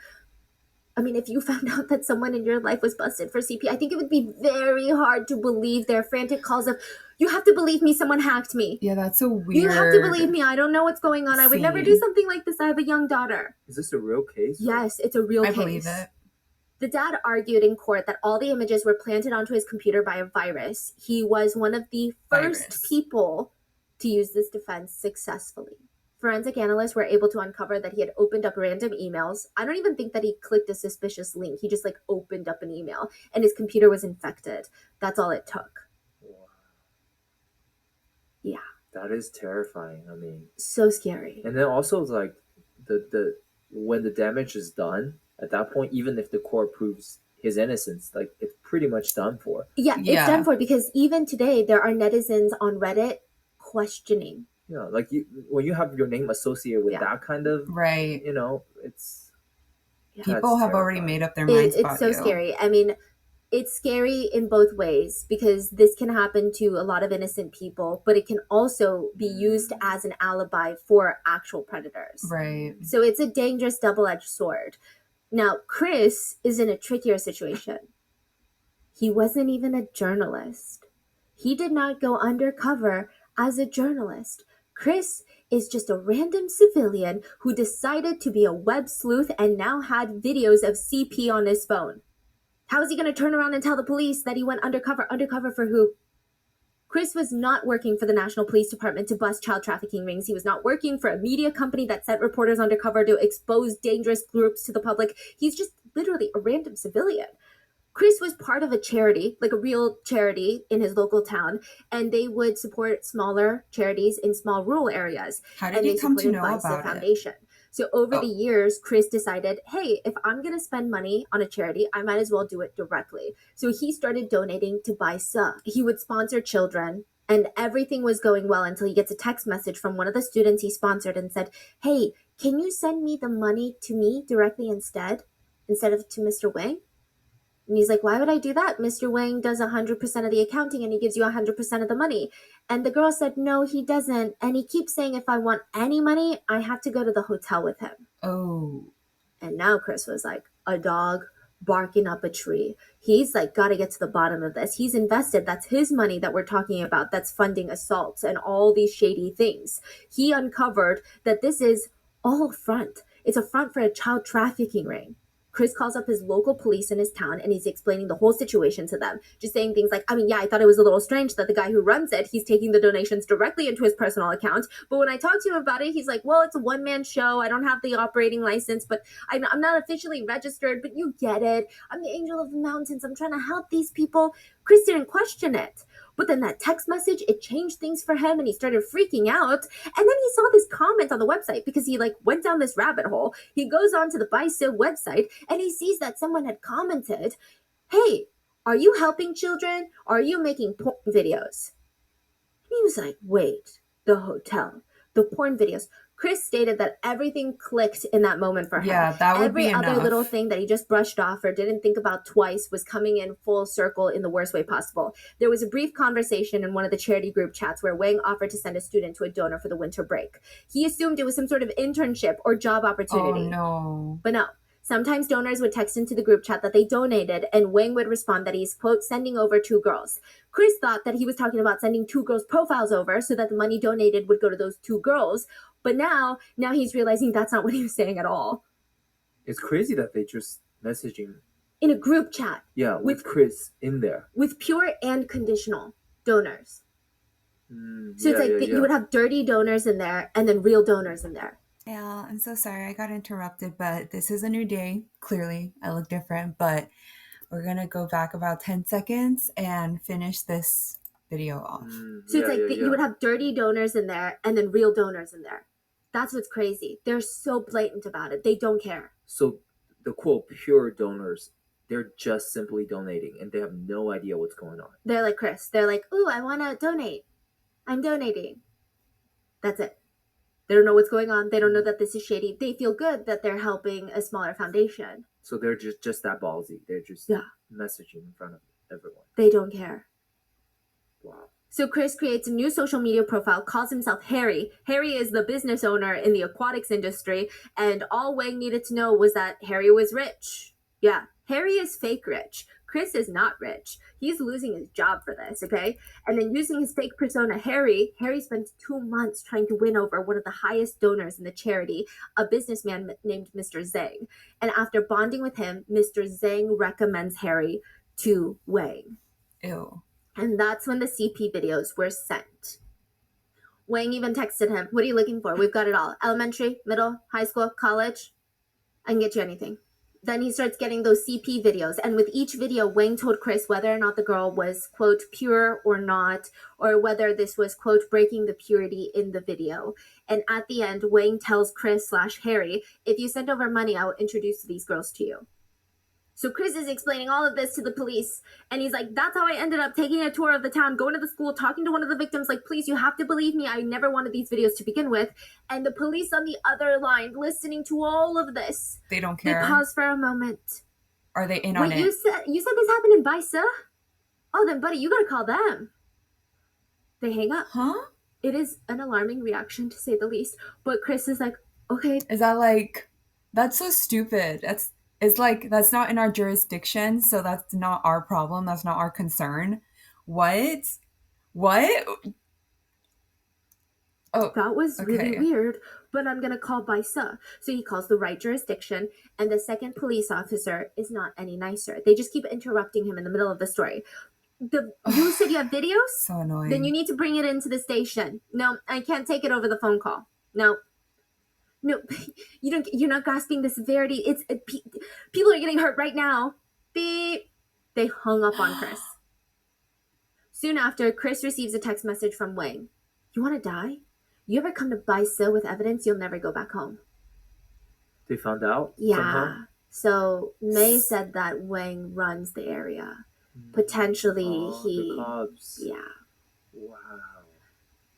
I mean, if you found out that someone in your life was busted for CP, I think it would be very hard to believe their frantic calls of, you have to believe me, someone hacked me. Yeah, that's so weird. You have to believe me, I don't know what's going on. I would never do something like this. I have a young daughter. Is this a real case? Yes, it's a real case. I believe it. The dad argued in court that all the images were planted onto his computer by a virus. He was one of the first people to use this defense successfully. Forensic analysts were able to uncover that he had opened up random emails. I don't even think that he clicked a suspicious link. He just opened up an email and his computer was infected. That's all it took. Wow. Yeah. That is terrifying. I mean, so scary. And then also like the when the damage is done, at that point, even if the court proves his innocence, like it's pretty much done for. Yeah, it's done for because even today there are netizens on Reddit questioning. Yeah, like when you have your name associated with that kind of, you know, it's people have already made up their minds about it's so scary. I mean, it's scary in both ways because this can happen to a lot of innocent people, but it can also be used as an alibi for actual predators. Right. So it's a dangerous double-edged sword. Now, Chris is in a trickier situation. He wasn't even a journalist. He did not go undercover as a journalist. Chris is just a random civilian who decided to be a web sleuth and now had videos of CP on his phone. How is he going to turn around and tell the police that he went undercover? Undercover for who? Chris was not working for the National Police Department to bust child trafficking rings. He was not working for a media company that sent reporters undercover to expose dangerous groups to the public. He's just literally a random civilian. Chris was part of a charity, like a real charity in his local town, and they would support smaller charities in small rural areas. How did he come to know about Foundation. So over the years, Chris decided, hey, if I'm going to spend money on a charity, I might as well do it directly. So he started donating to Baisa. He would sponsor children, and everything was going well until he gets a text message from one of the students he sponsored and said, hey, can you send me the money to me directly instead of to Mr. Wang? And he's like, why would I do that? Mr. Wang does 100% of the accounting and he gives you 100% of the money. And the girl said, no, he doesn't. And he keeps saying, if I want any money, I have to go to the hotel with him. Oh. And now Chris was like, a dog barking up a tree. He's like, got to get to the bottom of this. He's invested. That's his money that we're talking about that's funding assaults and all these shady things. He uncovered that this is all a front. It's a front for a child trafficking ring. Chris calls up his local police in his town and he's explaining the whole situation to them. Just saying things like, I mean, yeah, I thought it was a little strange that the guy who runs it, he's taking the donations directly into his personal account. But when I talked to him about it, he's like, well, it's a one-man show. I don't have the operating license, but I'm not officially registered, but you get it. I'm the angel of the mountains. I'm trying to help these people. Chris didn't question it. But then that text message, it changed things for him and he started freaking out. And then he saw this comment on the website because he like went down this rabbit hole. He goes on to the BISA website and he sees that someone had commented, hey, are you helping children? Or are you making porn videos? And he was like, wait, the hotel, the porn videos. Chris stated that everything clicked in that moment for him. Yeah, that would be enough. Every other little thing that he just brushed off or didn't think about twice was coming in full circle in the worst way possible. There was a brief conversation in one of the charity group chats where Wang offered to send a student to a donor for the winter break. He assumed it was some sort of internship or job opportunity. Oh, no. But no. Sometimes donors would text into the group chat that they donated, and Wang would respond that he's, quote, sending over 2 girls. Chris thought that he was talking about sending 2 girls' profiles over so that the money donated would go to those 2 girls. But now he's realizing that's not what he was saying at all. It's crazy that they just messaging in a group chat. Yeah, with Chris in there. With pure and conditional donors. So it's like you would have dirty donors in there and then real donors in there. Yeah, I'm so sorry I got interrupted, but this is a new day. Clearly, I look different, but we're going to go back about 10 seconds and finish this video off. So it's like you would have dirty donors in there and then real donors in there. That's what's crazy. They're so blatant about it. They don't care. So the quote pure donors, they're just simply donating and they have no idea what's going on. They're like Chris. They're like, ooh, I want to donate. I'm donating. That's it. They don't know what's going on. They don't know that this is shady. They feel good that they're helping a smaller foundation. So they're just that ballsy. They're just messaging in front of everyone. They don't care. Wow. So Chris creates a new social media profile, calls himself Harry. Harry is the business owner in the aquatics industry, and all Wang needed to know was that Harry was rich. Yeah, Harry is fake rich. Chris is not rich. He's losing his job for this, okay? And then using his fake persona, Harry spends 2 months trying to win over one of the highest donors in the charity, a businessman named Mr. Zhang. And after bonding with him, Mr. Zhang recommends Harry to Wang. Ew. And that's when the CP videos were sent. Wang even texted him, what are you looking for? We've got it all. Elementary, middle, high school, college. I can get you anything. Then he starts getting those CP videos. And with each video, Wang told Chris whether or not the girl was, quote, pure or not, or whether this was, quote, breaking the purity in the video. And at the end, Wang tells Chris/Harry, if you send over money, I will introduce these girls to you. So Chris is explaining all of this to the police, and he's like, that's how I ended up taking a tour of the town, going to the school, talking to one of the victims, like, please, you have to believe me, I never wanted these videos to begin with. And the police on the other line, listening to all of this, they don't care. They pause for a moment. Are they in on it? You said this happened in BISA? Oh, then, buddy, you gotta call them. They hang up. Huh? It is an alarming reaction, to say the least. But Chris is like, okay. Is that like, that's so stupid. It's like, that's not in our jurisdiction, so that's not our problem. That's not our concern. What? Oh, that was really weird, but I'm going to call BISA. So he calls the right jurisdiction, and the second police officer is not any nicer. They just keep interrupting him in the middle of the story. You said you have videos? So annoying. Then you need to bring it into the station. No, I can't take it over the phone call. No, you're not grasping the severity. People are getting hurt right now. Beep. They hung up on Chris. Soon after, Chris receives a text message from Wang. You want to die? You ever come to BISA with evidence, you'll never go back home. They found out? Yeah. Somehow? So May said that Wang runs the area. Potentially the cops. Yeah. Wow.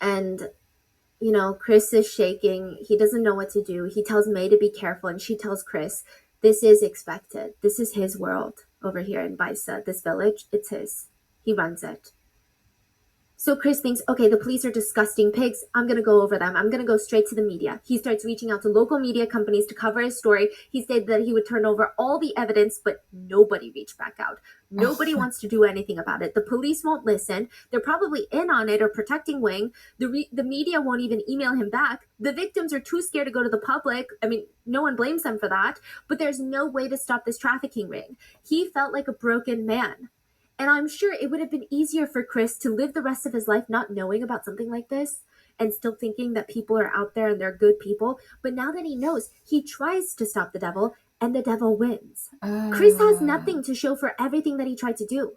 And Chris is shaking. He doesn't know what to do. He tells May to be careful, and she tells Chris, this is expected. This is his world over here in BISA. This village, it's his. He runs it. So Chris thinks, okay, the police are disgusting pigs. I'm going to go over them. I'm going to go straight to the media. He starts reaching out to local media companies to cover his story. He said that he would turn over all the evidence, but nobody reached back out. Nobody wants to do anything about it. The police won't listen. They're probably in on it or protecting Wang. The media won't even email him back. The victims are too scared to go to the public. I mean, no one blames them for that, but there's no way to stop this trafficking ring. He felt like a broken man. And I'm sure it would have been easier for Chris to live the rest of his life not knowing about something like this and still thinking that people are out there and they're good people. But now that he knows, he tries to stop the devil and the devil wins. Chris has nothing to show for everything that he tried to do.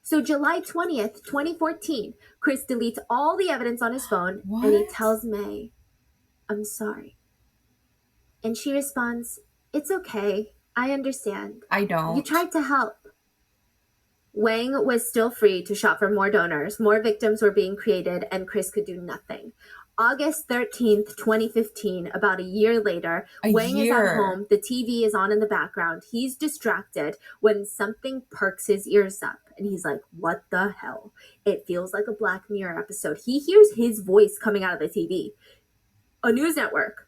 So July 20th, 2014, Chris deletes all the evidence on his phone and he tells May, "I'm sorry." And she responds, "It's okay. I understand. I don't. You tried to help." Wang was still free to shop for more donors, more victims were being created, and Chris could do nothing. August 13th, 2015, about a year later, Wang is at home, the TV is on in the background, he's distracted when something perks his ears up, and he's like, what the hell? It feels like a Black Mirror episode. He hears his voice coming out of the TV. A news network.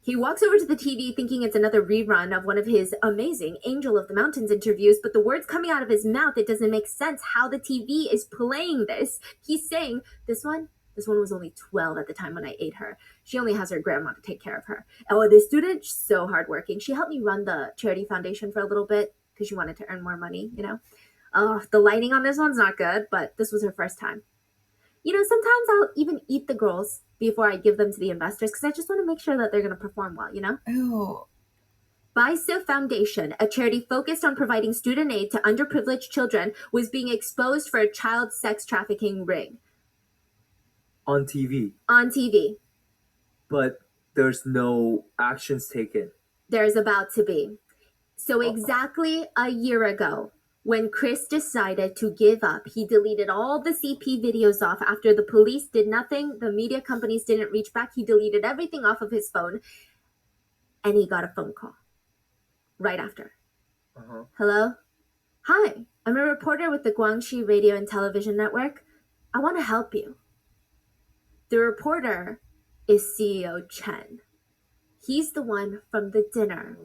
He walks over to the TV thinking it's another rerun of one of his amazing Angel of the Mountains interviews, but the words coming out of his mouth, it doesn't make sense how the TV is playing this. He's saying, this one was only 12 at the time when I ate her. She only has her grandma to take care of her. Oh, this student, she's so hardworking. She helped me run the charity foundation for a little bit because she wanted to earn more money, you know. The lighting on this one's not good, but this was her first time. You know, sometimes I'll even eat the girls before I give them to the investors because I just want to make sure that they're going to perform well, you know? Ew. BICA Foundation, a charity focused on providing student aid to underprivileged children, was being exposed for a child sex trafficking ring. On TV. On TV. But there's no actions taken. There's about to be. So exactly a year ago, when Chris decided to give up, he deleted all the CP videos off after the police did nothing, the media companies didn't reach back, he deleted everything off of his phone, and he got a phone call right after. Hello? Hi, I'm a reporter with the Guangxi Radio and Television Network. I want to help you. The reporter is CEO Chen. He's the one from the dinner.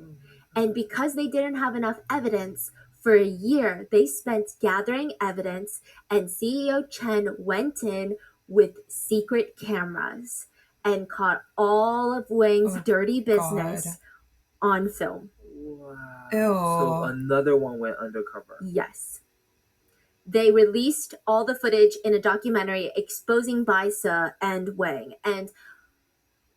And because they didn't have enough evidence, for a year, they spent gathering evidence, and CEO Chen went in with secret cameras and caught all of Wang's dirty business on film. Wow. Ew. So another one went undercover. Yes. They released all the footage in a documentary exposing BICA and Wang. And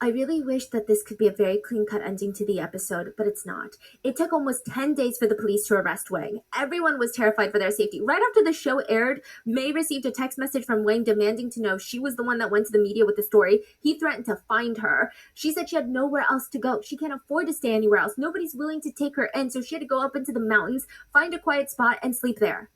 I really wish that this could be a very clean-cut ending to the episode, but it's not. It took almost 10 days for the police to arrest Wang. Everyone was terrified for their safety. Right after the show aired, May received a text message from Wang demanding to know she was the one that went to the media with the story. He threatened to find her. She said she had nowhere else to go. She can't afford to stay anywhere else. Nobody's willing to take her in, so she had to go up into the mountains, find a quiet spot, and sleep there.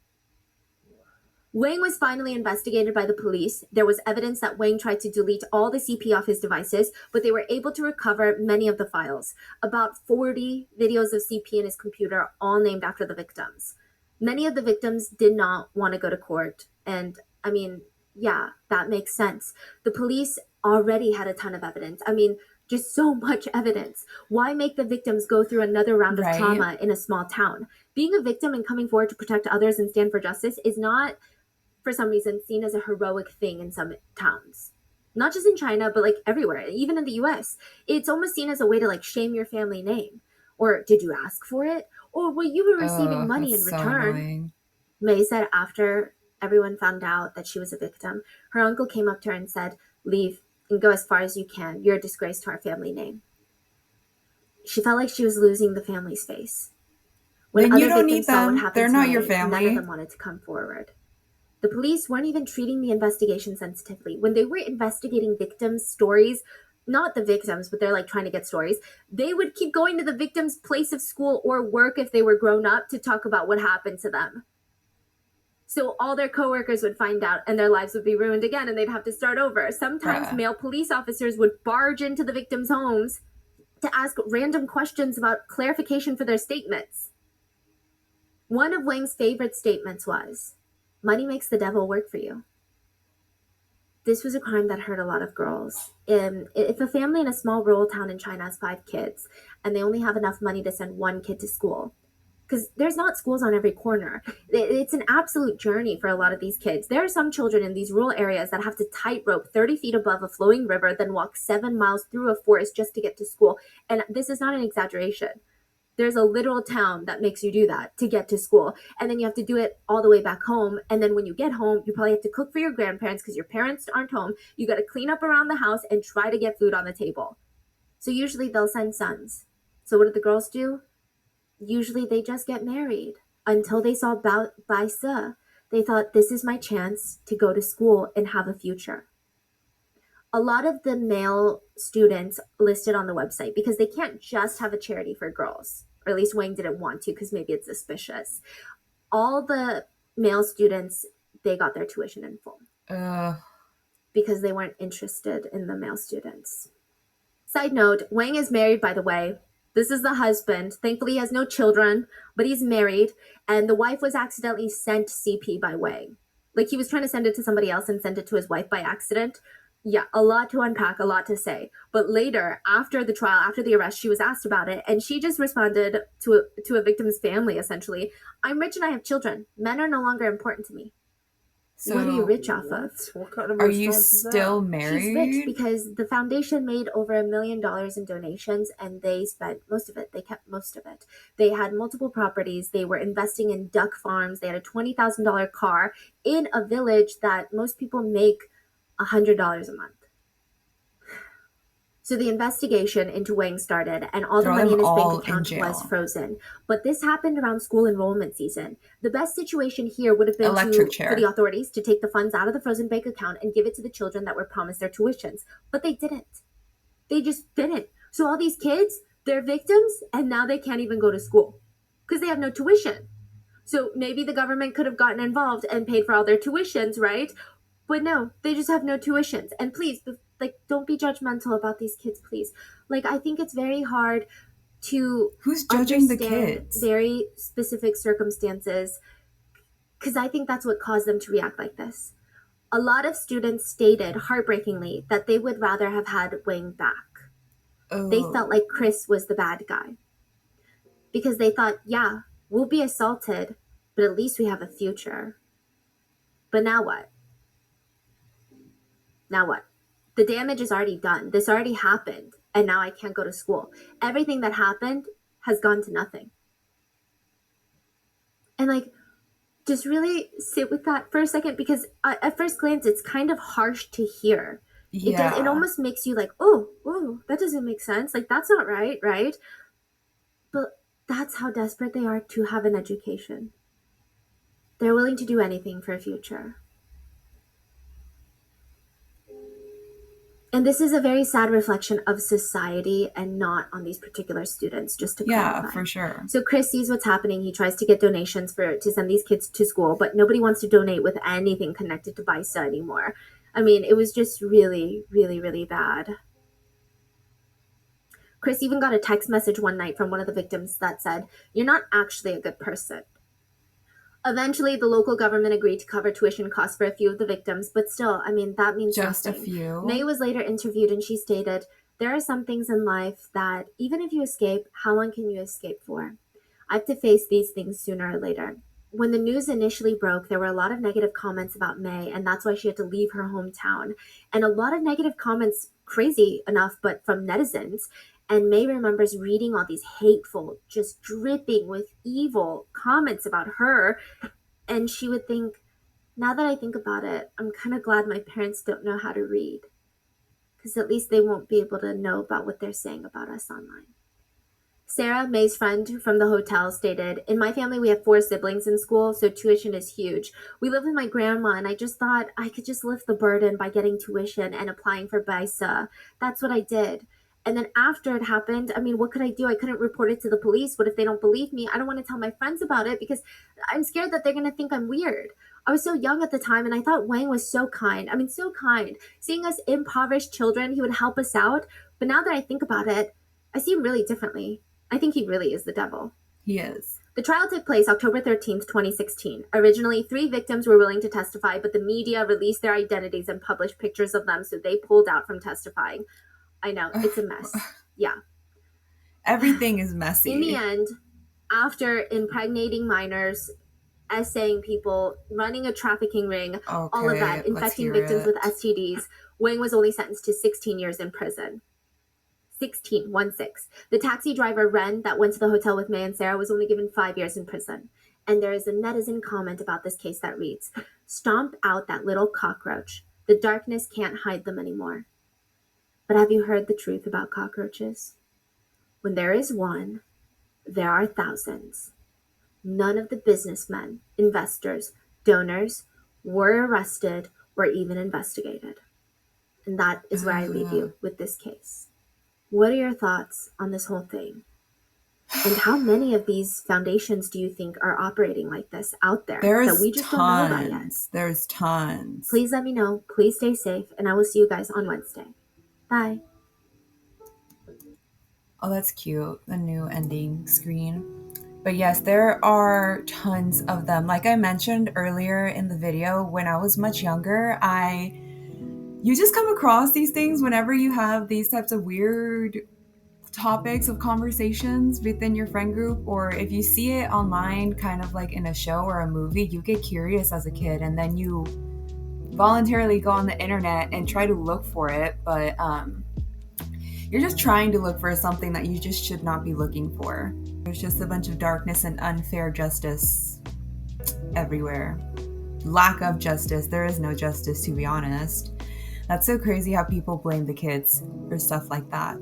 Wang was finally investigated by the police. There was evidence that Wang tried to delete all the CP off his devices, but they were able to recover many of the files. About 40 videos of CP in his computer, all named after the victims. Many of the victims did not want to go to court. And, I mean, yeah, that makes sense. The police already had a ton of evidence. I mean, just so much evidence. Why make the victims go through another round of trauma in a small town? Being a victim and coming forward to protect others and stand for justice is not, for some reason, seen as a heroic thing in some towns. Not just in China, but like everywhere, even in the US. It's almost seen as a way to like shame your family name. Or did you ask for it? Or well, you were receiving money in return. May said after everyone found out that she was a victim, her uncle came up to her and said, leave and go as far as you can. You're a disgrace to our family name. She felt like she was losing the family space. When then you other don't victims need saw what them. happened They're to not May, your family. none of them wanted to come forward. The police weren't even treating the investigation sensitively. When they were investigating victims' stories, not the victims, but they're like trying to get stories, they would keep going to the victim's place of school or work if they were grown up to talk about what happened to them. So all their coworkers would find out and their lives would be ruined again and they'd have to start over. Sometimes male police officers would barge into the victims' homes to ask random questions about clarification for their statements. One of Wang's favorite statements was, money makes the devil work for you. this was a crime that hurt a lot of girls. If a family in a small rural town in China has 5 kids and they only have enough money to send 1 kid to school, because there's not schools on every corner. It's an absolute journey for a lot of these kids. There are some children in these rural areas that have to tightrope 30 feet above a flowing river, then walk 7 miles through a forest just to get to school. And this is not an exaggeration. There's a literal town that makes you do that to get to school. And then you have to do it all the way back home. And then when you get home, you probably have to cook for your grandparents because your parents aren't home. You got to clean up around the house and try to get food on the table. So usually they'll send sons. So what do the girls do? Usually they just get married until they saw Bai Se. They thought, this is my chance to go to school and have a future. A lot of the male students listed on the website, because they can't just have a charity for girls, or at least Wang didn't want to because maybe it's suspicious. All the male students, they got their tuition in full because they weren't interested in the male students. Side note, Wang is married, by the way. This is the husband. Thankfully, he has no children, but he's married. And the wife was accidentally sent CP by Wang. Like, he was trying to send it to somebody else and sent it to his wife by accident. Yeah, a lot to unpack, a lot to say. But later, after the trial, after the arrest, she was asked about it. And she just responded to a victim's family, essentially. I'm rich and I have children. Men are no longer important to me. So what are you rich off of? What kind of are you response is that? still married? She's rich because the foundation made over $1 million in donations and they spent most of it. They kept most of it. They had multiple properties. They were investing in duck farms. They had a $20,000 car in a village that most people make $100 a month. So the investigation into Wang started, and all the money in his bank account was frozen. But this happened around school enrollment season. The best situation here would have been for the authorities to take the funds out of the frozen bank account and give it to the children that were promised their tuitions. But they didn't. They just didn't. So all these kids, they're victims, and now they can't even go to school because they have no tuition. So maybe the government could have gotten involved and paid for all their tuitions, right? But no, they just have no tuitions. And please, like, don't be judgmental about these kids, please. Like, I think it's very hard to Who's judging the kids? Very specific circumstances, because I think that's what caused them to react like this. A lot of students stated, heartbreakingly, that they would rather have had Wang back. Oh. They felt like Chris was the bad guy. Because they thought, yeah, we'll be assaulted, but at least we have a future. But now what? Now what? The damage is already done. This already happened, and now I can't go to school. Everything that happened has gone to nothing. And like, just really sit with that for a second, because at first glance, it's kind of harsh to hear. Yeah. It almost makes you like, oh, that doesn't make sense. Like, that's not right, right? But that's how desperate they are to have an education. They're willing to do anything for a future. And this is a very sad reflection of society and not on these particular students, just to clarify. Yeah, for sure. So Chris sees what's happening. He tries to get donations to send these kids to school, but nobody wants to donate with anything connected to Bai Se anymore. I mean, it was just really, really, really bad. Chris even got a text message one night from one of the victims that said, "You're not actually a good person." Eventually, the local government agreed to cover tuition costs for a few of the victims, but still, I mean, that means just nothing. A few. May was later interviewed, and she stated, "There are some things in life that, even if you escape, how long can you escape for? I have to face these things sooner or later." When the news initially broke, there were a lot of negative comments about May, and that's why she had to leave her hometown. And a lot of negative comments, crazy enough, but from netizens. And May remembers reading all these hateful, just dripping with evil comments about her. And she would think, now that I think about it, I'm kind of glad my parents don't know how to read. Because at least they won't be able to know about what they're saying about us online. Sarah, May's friend from the hotel, stated, "In my family, we have 4 siblings in school, so tuition is huge. We live with my grandma, and I just thought I could just lift the burden by getting tuition and applying for Bai Se. That's what I did. And then after it happened, I mean, what could I do? I couldn't report it to the police. What if they don't believe me? I don't want to tell my friends about it because I'm scared that they're going to think I'm weird. I was so young at the time, and I thought Wang was so kind. I mean, so kind. Seeing us impoverished children, he would help us out. But now that I think about it, I see him really differently. I think he really is the devil." He is. The trial took place October 13th, 2016. Originally, 3 victims were willing to testify, but the media released their identities and published pictures of them, so they pulled out from testifying. I know, it's a mess. Yeah. Everything is messy. In the end, after impregnating minors, essaying people, running a trafficking ring, all of that, infecting victims with STDs, Wang was only sentenced to 16 years in prison. 16. The taxi driver, Ren, that went to the hotel with May and Sarah was only given 5 years in prison. And there is a netizen comment about this case that reads, "Stomp out that little cockroach. The darkness can't hide them anymore." But have you heard the truth about cockroaches? When there is one, there are thousands. None of the businessmen, investors, donors were arrested or even investigated. And that is where I leave you with this case. What are your thoughts on this whole thing? And how many of these foundations do you think are operating like this out there that we just don't know about yet? There's tons. Please let me know. Please stay safe. And I will see you guys on Wednesday. Bye. Oh, that's cute. The new ending screen. But yes, there are tons of them. Like I mentioned earlier in the video, when I was much younger, you just come across these things whenever you have these types of weird topics of conversations within your friend group, or if you see it online kind of like in a show or a movie, you get curious as a kid and then you voluntarily go on the internet and try to look for it, but you're just trying to look for something that you just should not be looking for. There's just a bunch of darkness and unfair justice everywhere. Lack of justice. There is no justice, to be honest. That's so crazy how people blame the kids for stuff like that.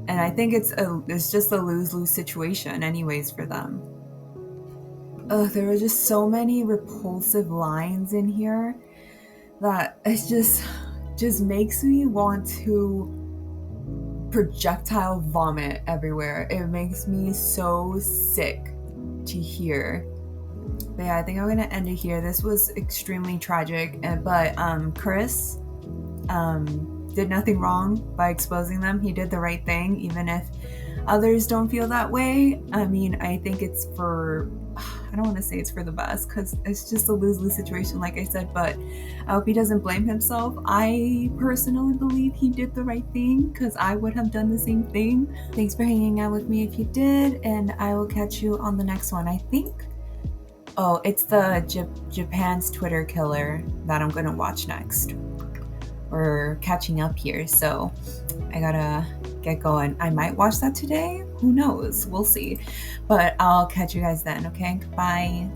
And I think it's just a lose-lose situation anyways for them. There are just so many repulsive lines in here that it just makes me want to projectile vomit everywhere. It makes me so sick to hear. But yeah, I think I'm gonna end it here. This was extremely tragic, but Chris did nothing wrong by exposing them. He did the right thing, even if others don't feel that way. I mean, I think I don't want to say it's for the best because it's just a lose-lose situation, like I said, but I hope he doesn't blame himself. I personally believe he did the right thing because I would have done the same thing. Thanks for hanging out with me if you did, and I will catch you on the next one. I think, it's the Japan's Twitter killer that I'm gonna watch next. We're catching up here, so I gotta get going. I might watch that today. Who knows? We'll see. But I'll catch you guys then, okay? Bye.